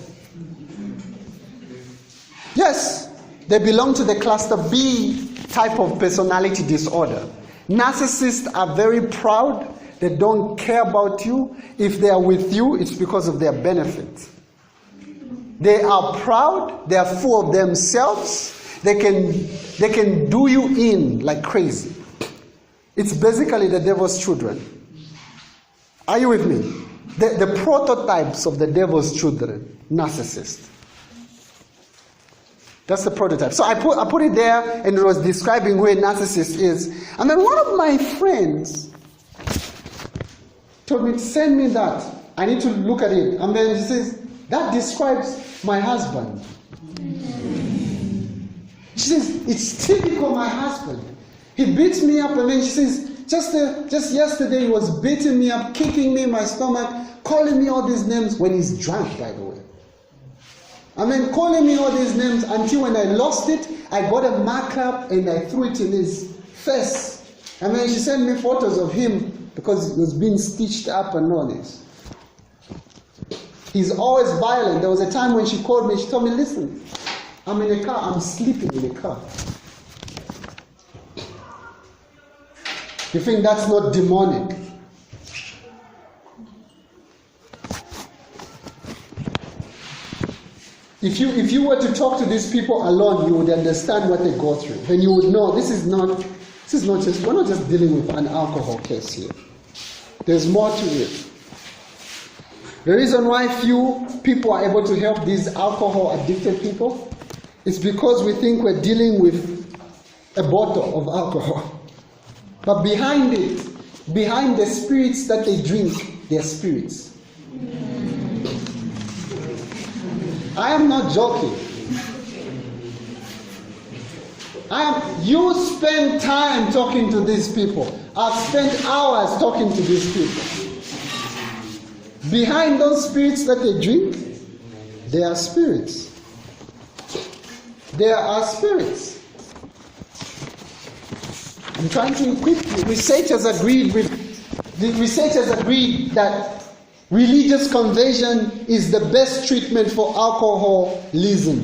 Yes, they belong to the cluster B type of personality disorder. Narcissists are very proud. They don't care about you. If they are with you, it's because of their benefit. They are proud. They are full of themselves. They can do you in like crazy. It's basically the devil's children. Are you with me? The prototypes of the devil's children, narcissists. That's the prototype. So I put it there, and it was describing who a narcissist is. And then one of my friends told me to send me that. I need to look at it. And then he says, that describes my husband. She says, it's typical my husband. He beats me up, and then she says, just yesterday he was beating me up, kicking me in my stomach, calling me all these names when he's drunk, by the way. And then calling me all these names until when I lost it, I got a marker and I threw it in his face. And then she sent me photos of him because he was being stitched up and all this. He's always violent. There was a time when she called me, she told me, listen, I'm in a car, I'm sleeping in a car. You think that's not demonic? If you were to talk to these people alone, you would understand what they go through. And you would know this is not just, we're not just dealing with an alcohol case here. There's more to it. The reason why few people are able to help these alcohol addicted people is because we think we're dealing with a bottle of alcohol. But behind it, behind the spirits that they drink, they're spirits. I am not joking. You spend time talking to these people. I've spent hours talking to these people. Behind those spirits that they drink, there are spirits. There are spirits. I'm trying to equip you. Researchers agreed that religious conversion is the best treatment for alcoholism.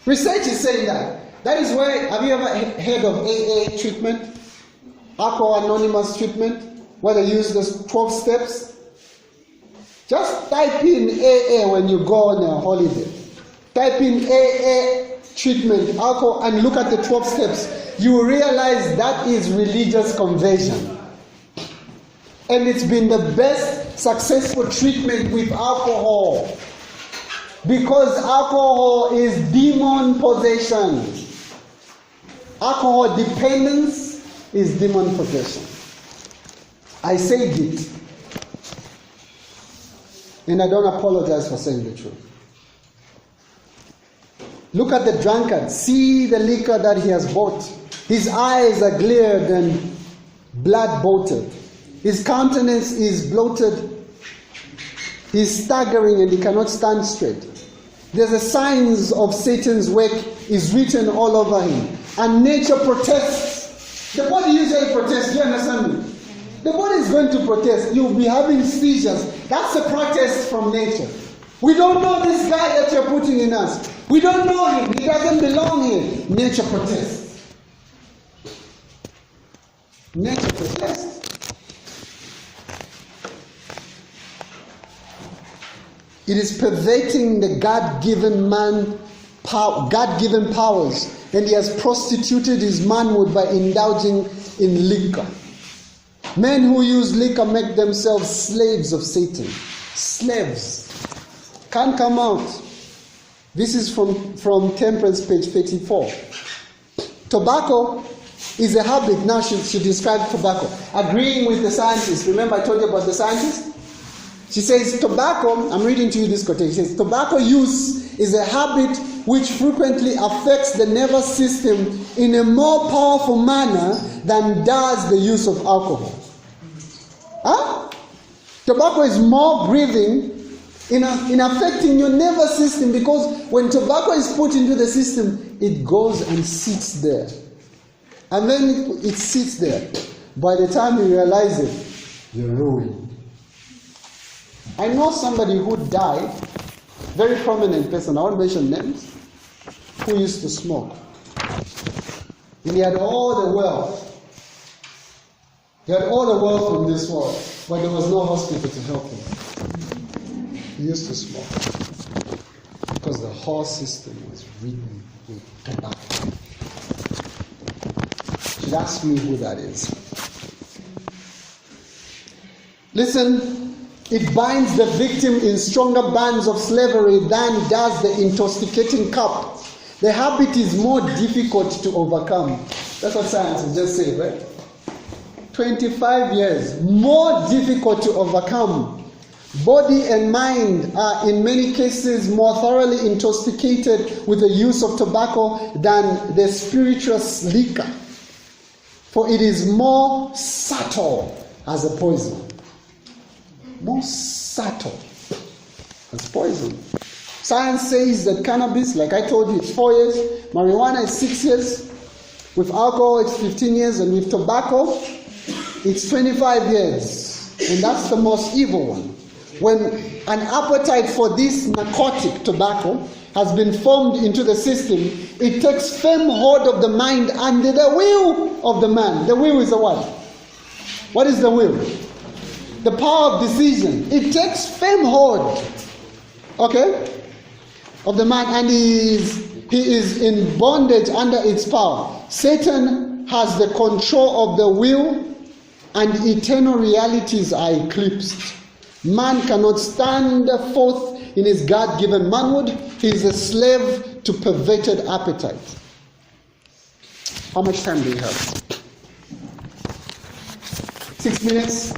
Research is saying that. That is why, have you ever heard of AA treatment? Alcohol Anonymous treatment? Where they use the 12 steps? Just type in AA when you go on a holiday. Type in AA treatment, alcohol, and look at the 12 steps. You will realize that is religious conversion. And it's been the best successful treatment with alcohol. Because alcohol is demon possession. Alcohol dependence is demon possession. I said it. And I don't apologize for saying the truth. Look at the drunkard. See the liquor that he has bought. His eyes are glared and blood-bolted. His countenance is bloated. He's staggering and he cannot stand straight. There's a signs of Satan's work is written all over him. And nature protests. The body usually protests. Do you understand me? The body is going to protest. You'll be having seizures. That's a protest from nature. We don't know this guy that you're putting in us. We don't know him. He doesn't belong here. Nature protests. Nature protests. It is perverting the God-given God-given powers, and he has prostituted his manhood by indulging in liquor. Men who use liquor make themselves slaves of Satan. Slaves. Can't come out. This is from Temperance, page 34. Tobacco is a habit. Now she described tobacco. Agreeing with the scientist. Remember I told you about the scientist? She says tobacco, I'm reading to you this quotation. She says tobacco use is a habit which frequently affects the nervous system in a more powerful manner than does the use of alcohol. Huh? Tobacco is more grieving in affecting your nervous system, because when tobacco is put into the system, it goes and sits there. And then it sits there. By the time you realize it, you're ruined. I know somebody who died, very prominent person, I won't mention names, who used to smoke. And he had all the wealth. He had all the wealth in this world, but there was no hospital to help him. He used to smoke because the whole system was ridden with tobacco. You should ask me who that is. Listen. It binds the victim in stronger bands of slavery than does the intoxicating cup. The habit is more difficult to overcome. That's what science has just said, right? 25 years, more difficult to overcome. Body and mind are in many cases more thoroughly intoxicated with the use of tobacco than the spirituous liquor. For it is more subtle as a poison. More subtle as poison. Science says that cannabis, like I told you, it's 4 years. Marijuana is 6 years. With alcohol, it's 15 years. And with tobacco, it's 25 years. And that's the most evil one. When an appetite for this narcotic, tobacco, has been formed into the system, it takes firm hold of the mind under the will of the man. The will is the what? What is the will? The power of decision. It takes firm hold, okay, of the man, and he is in bondage under its power. Satan has the control of the will, and eternal realities are eclipsed. Man cannot stand forth in his God-given manhood. He is a slave to perverted appetite. How much time do we have? 6 minutes?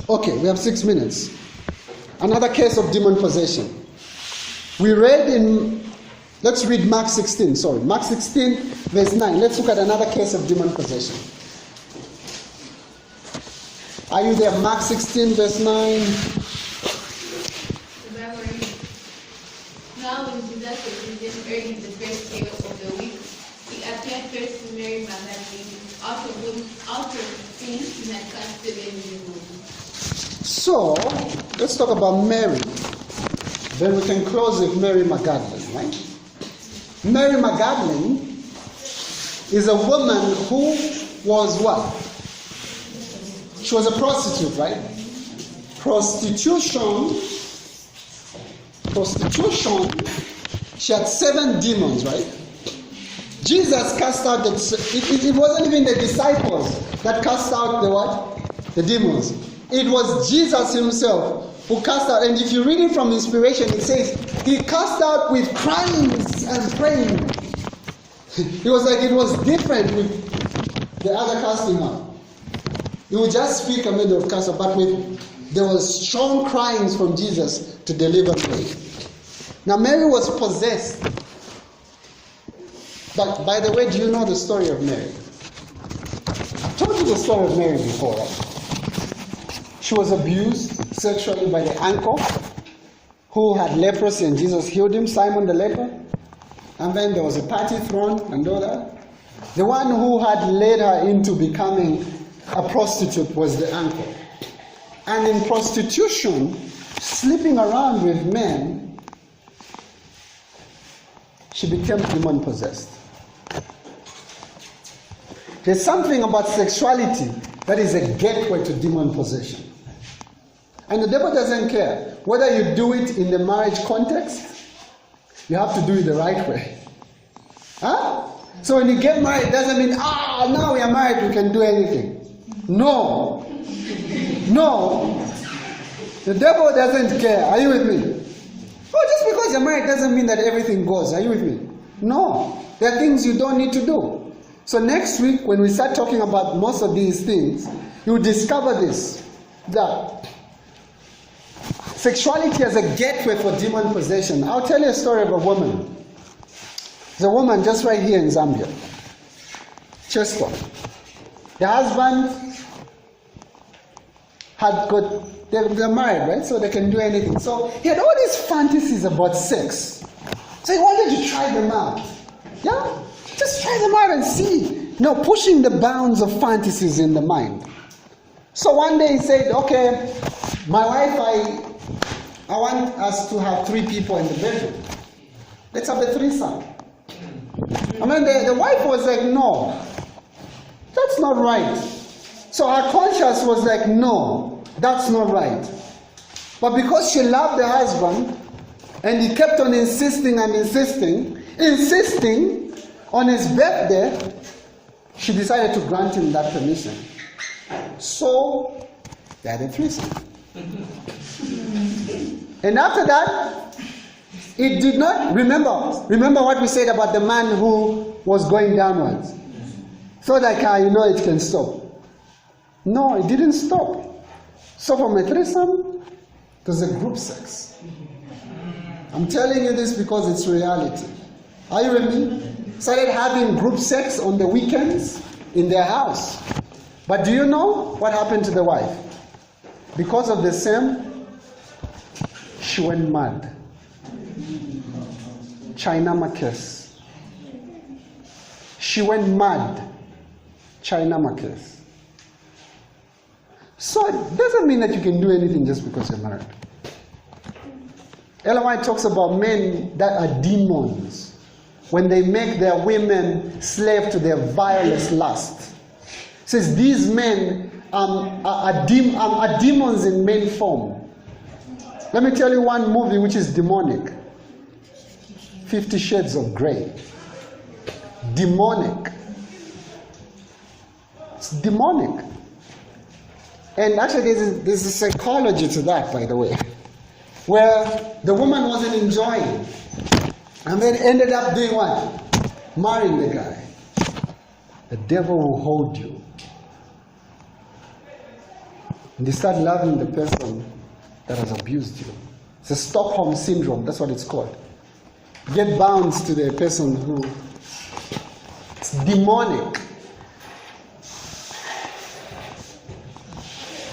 Okay, we have 6 minutes. Another case of demon possession. We read in, let's read Mark 16, Mark 16, verse 9. Let's look at another case of demon possession. Are you there? Mark 16, verse 9. Now when Jesus was risen early the first day of the week, he appeared first to Mary Magdalene, out of whom he had cast 7 demons. So, let's talk about Mary. Then we can close with Mary Magdalene, right? Mary Magdalene is a woman who was what? She was a prostitute, right? Prostitution. She had 7 demons, right? Jesus cast out it wasn't even the disciples that cast out the what? The demons. It was Jesus himself who cast out. And if you read it from inspiration, it says he cast out with cryings and praying. It was like it was different with the other casting out. He would just speak and then they would cast out, but there was strong cryings from Jesus to deliver Mary. Now Mary was possessed. But by the way, do you know the story of Mary? I've told you the story of Mary before, right? She was abused sexually by the uncle who had leprosy, and Jesus healed him, Simon the leper. And then there was a party thrown and all that. The one who had led her into becoming a prostitute was the uncle. And in prostitution, sleeping around with men, she became demon possessed. There's something about sexuality that is a gateway to demon possession. And the devil doesn't care whether you do it in the marriage context, you have to do it the right way. Huh? So when you get married, it doesn't mean, now we are married, we can do anything. No. No. The devil doesn't care. Are you with me? Oh, just because you're married doesn't mean that everything goes. Are you with me? No. There are things you don't need to do. So next week, when we start talking about most of these things, you discover this, that sexuality as a gateway for demon possession. I'll tell you a story of a woman. There's a woman just right here in Zambia. Chester. The husband had got, they're married, right? So they can do anything. So he had all these fantasies about sex. So he wanted to try them out. Yeah? Just try them out and see. No, pushing the bounds of fantasies in the mind. So one day he said, okay, my wife, I want us to have 3 people in the bedroom. Let's have a threesome. I mean, the wife was like, no, that's not right. So her conscience was like, no, that's not right. But because she loved the husband, and he kept on insisting on his birthday, she decided to grant him that permission. So, they had a threesome. And after that, it did not, remember what we said about the man who was going downwards. So like, it can stop. No, it didn't stop. So from a threesome, it was a group sex. I'm telling you this because it's reality. Are you with me? Started having group sex on the weekends in their house. But do you know what happened to the wife? Because of the same, she went mad. China Marcus. She went mad. China Marcus. So it doesn't mean that you can do anything just because you're married. Ellen White talks about men that are demons when they make their women slave to their vilest lust. Says these men are demons in men form. Let me tell you one movie which is demonic. 50 Shades of Grey. Demonic. It's demonic. And actually there's a psychology to that, by the way, where the woman wasn't enjoying and then ended up doing what? Marrying the guy. The devil will hold you. And they start loving the person that has abused you. It's a Stockholm syndrome, that's what it's called. Get bound to the person who, it's demonic.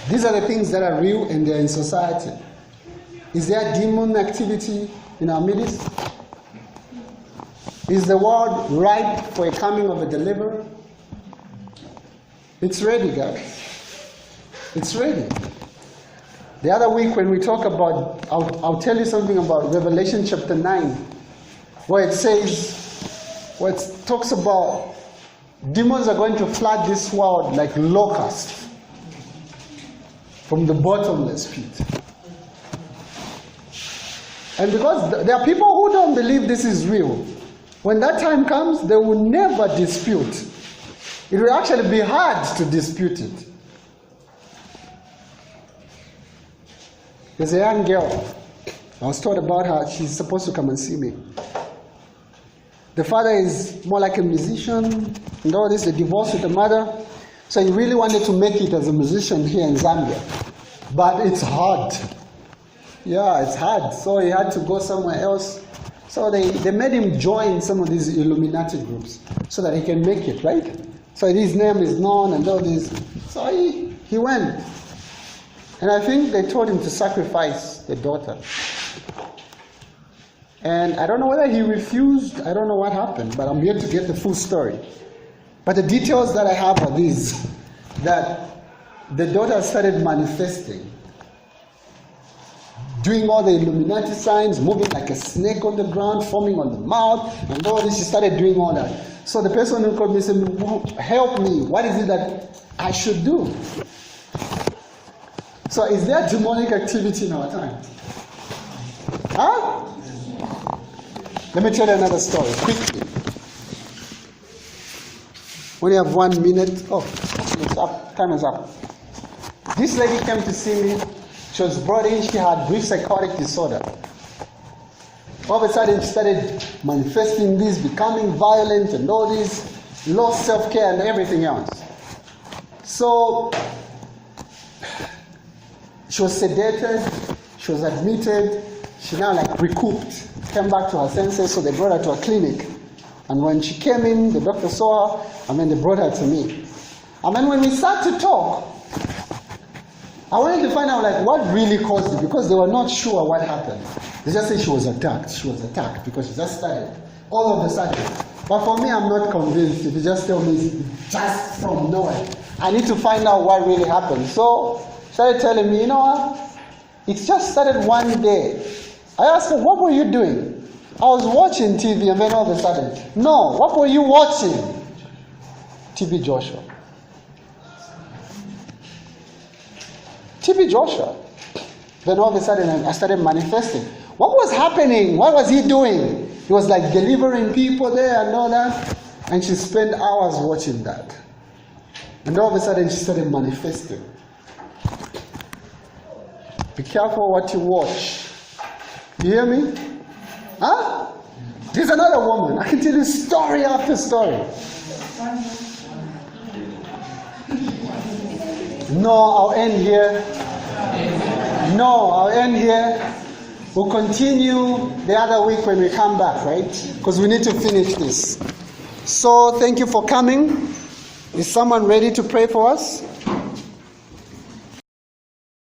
These are the things that are real and they're in society. Is there demon activity in our midst? Is the world ripe for a coming of a deliverer? It's ready, guys. It's ready. The other week when we talk about, I'll tell you something about Revelation chapter 9, where it talks about demons are going to flood this world like locusts from the bottomless pit. And because there are people who don't believe this is real, when that time comes, they will never dispute. It will actually be hard to dispute it. There's a young girl. I was told about her. She's supposed to come and see me. The father is more like a musician. And all this, they divorced with the mother. So he really wanted to make it as a musician here in Zambia. But it's hard. Yeah, it's hard. So he had to go somewhere else. So they made him join some of these Illuminati groups so that he can make it, right? So his name is known and all this. So he went. And I think they told him to sacrifice the daughter. And I don't know whether he refused. I don't know what happened, but I'm here to get the full story. But the details that I have are these, that the daughter started manifesting, doing all the Illuminati signs, moving like a snake on the ground, foaming on the mouth, and all this. She started doing all that. So the person who called me said, help me. What is it that I should do? So is there demonic activity in our time? Huh? Let me tell you another story, quickly. We only have 1 minute. Oh, it's up. Time is up. This lady came to see me. She was brought in. She had brief psychotic disorder. All of a sudden, she started manifesting this, becoming violent and all this, lost self-care and everything else. So, she was sedated. She was admitted. She now recouped, came back to her senses, so they brought her to a clinic. And when she came in, the doctor saw her, and then they brought her to me. And then when we sat to talk, I wanted to find out what really caused it, because they were not sure what happened. They just said she was attacked. She was attacked because she just started all of a sudden. But for me, I'm not convinced. If you just tell me it's just from nowhere, I need to find out what really happened. So she started telling me, you know what? It just started one day. I asked her, what were you doing? I was watching TV, and then all of a sudden, no, what were you watching? TB Joshua. TB Joshua. Then all of a sudden, I started manifesting. What was happening? What was he doing? He was delivering people there and all that. And she spent hours watching that. And all of a sudden, she started manifesting. Be careful what you watch. You hear me? Huh? There's another woman. I can tell you story after story. No, I'll end here. No, I'll end here. We'll continue the other week when we come back, right? Because we need to finish this. So, thank you for coming. Is someone ready to pray for us?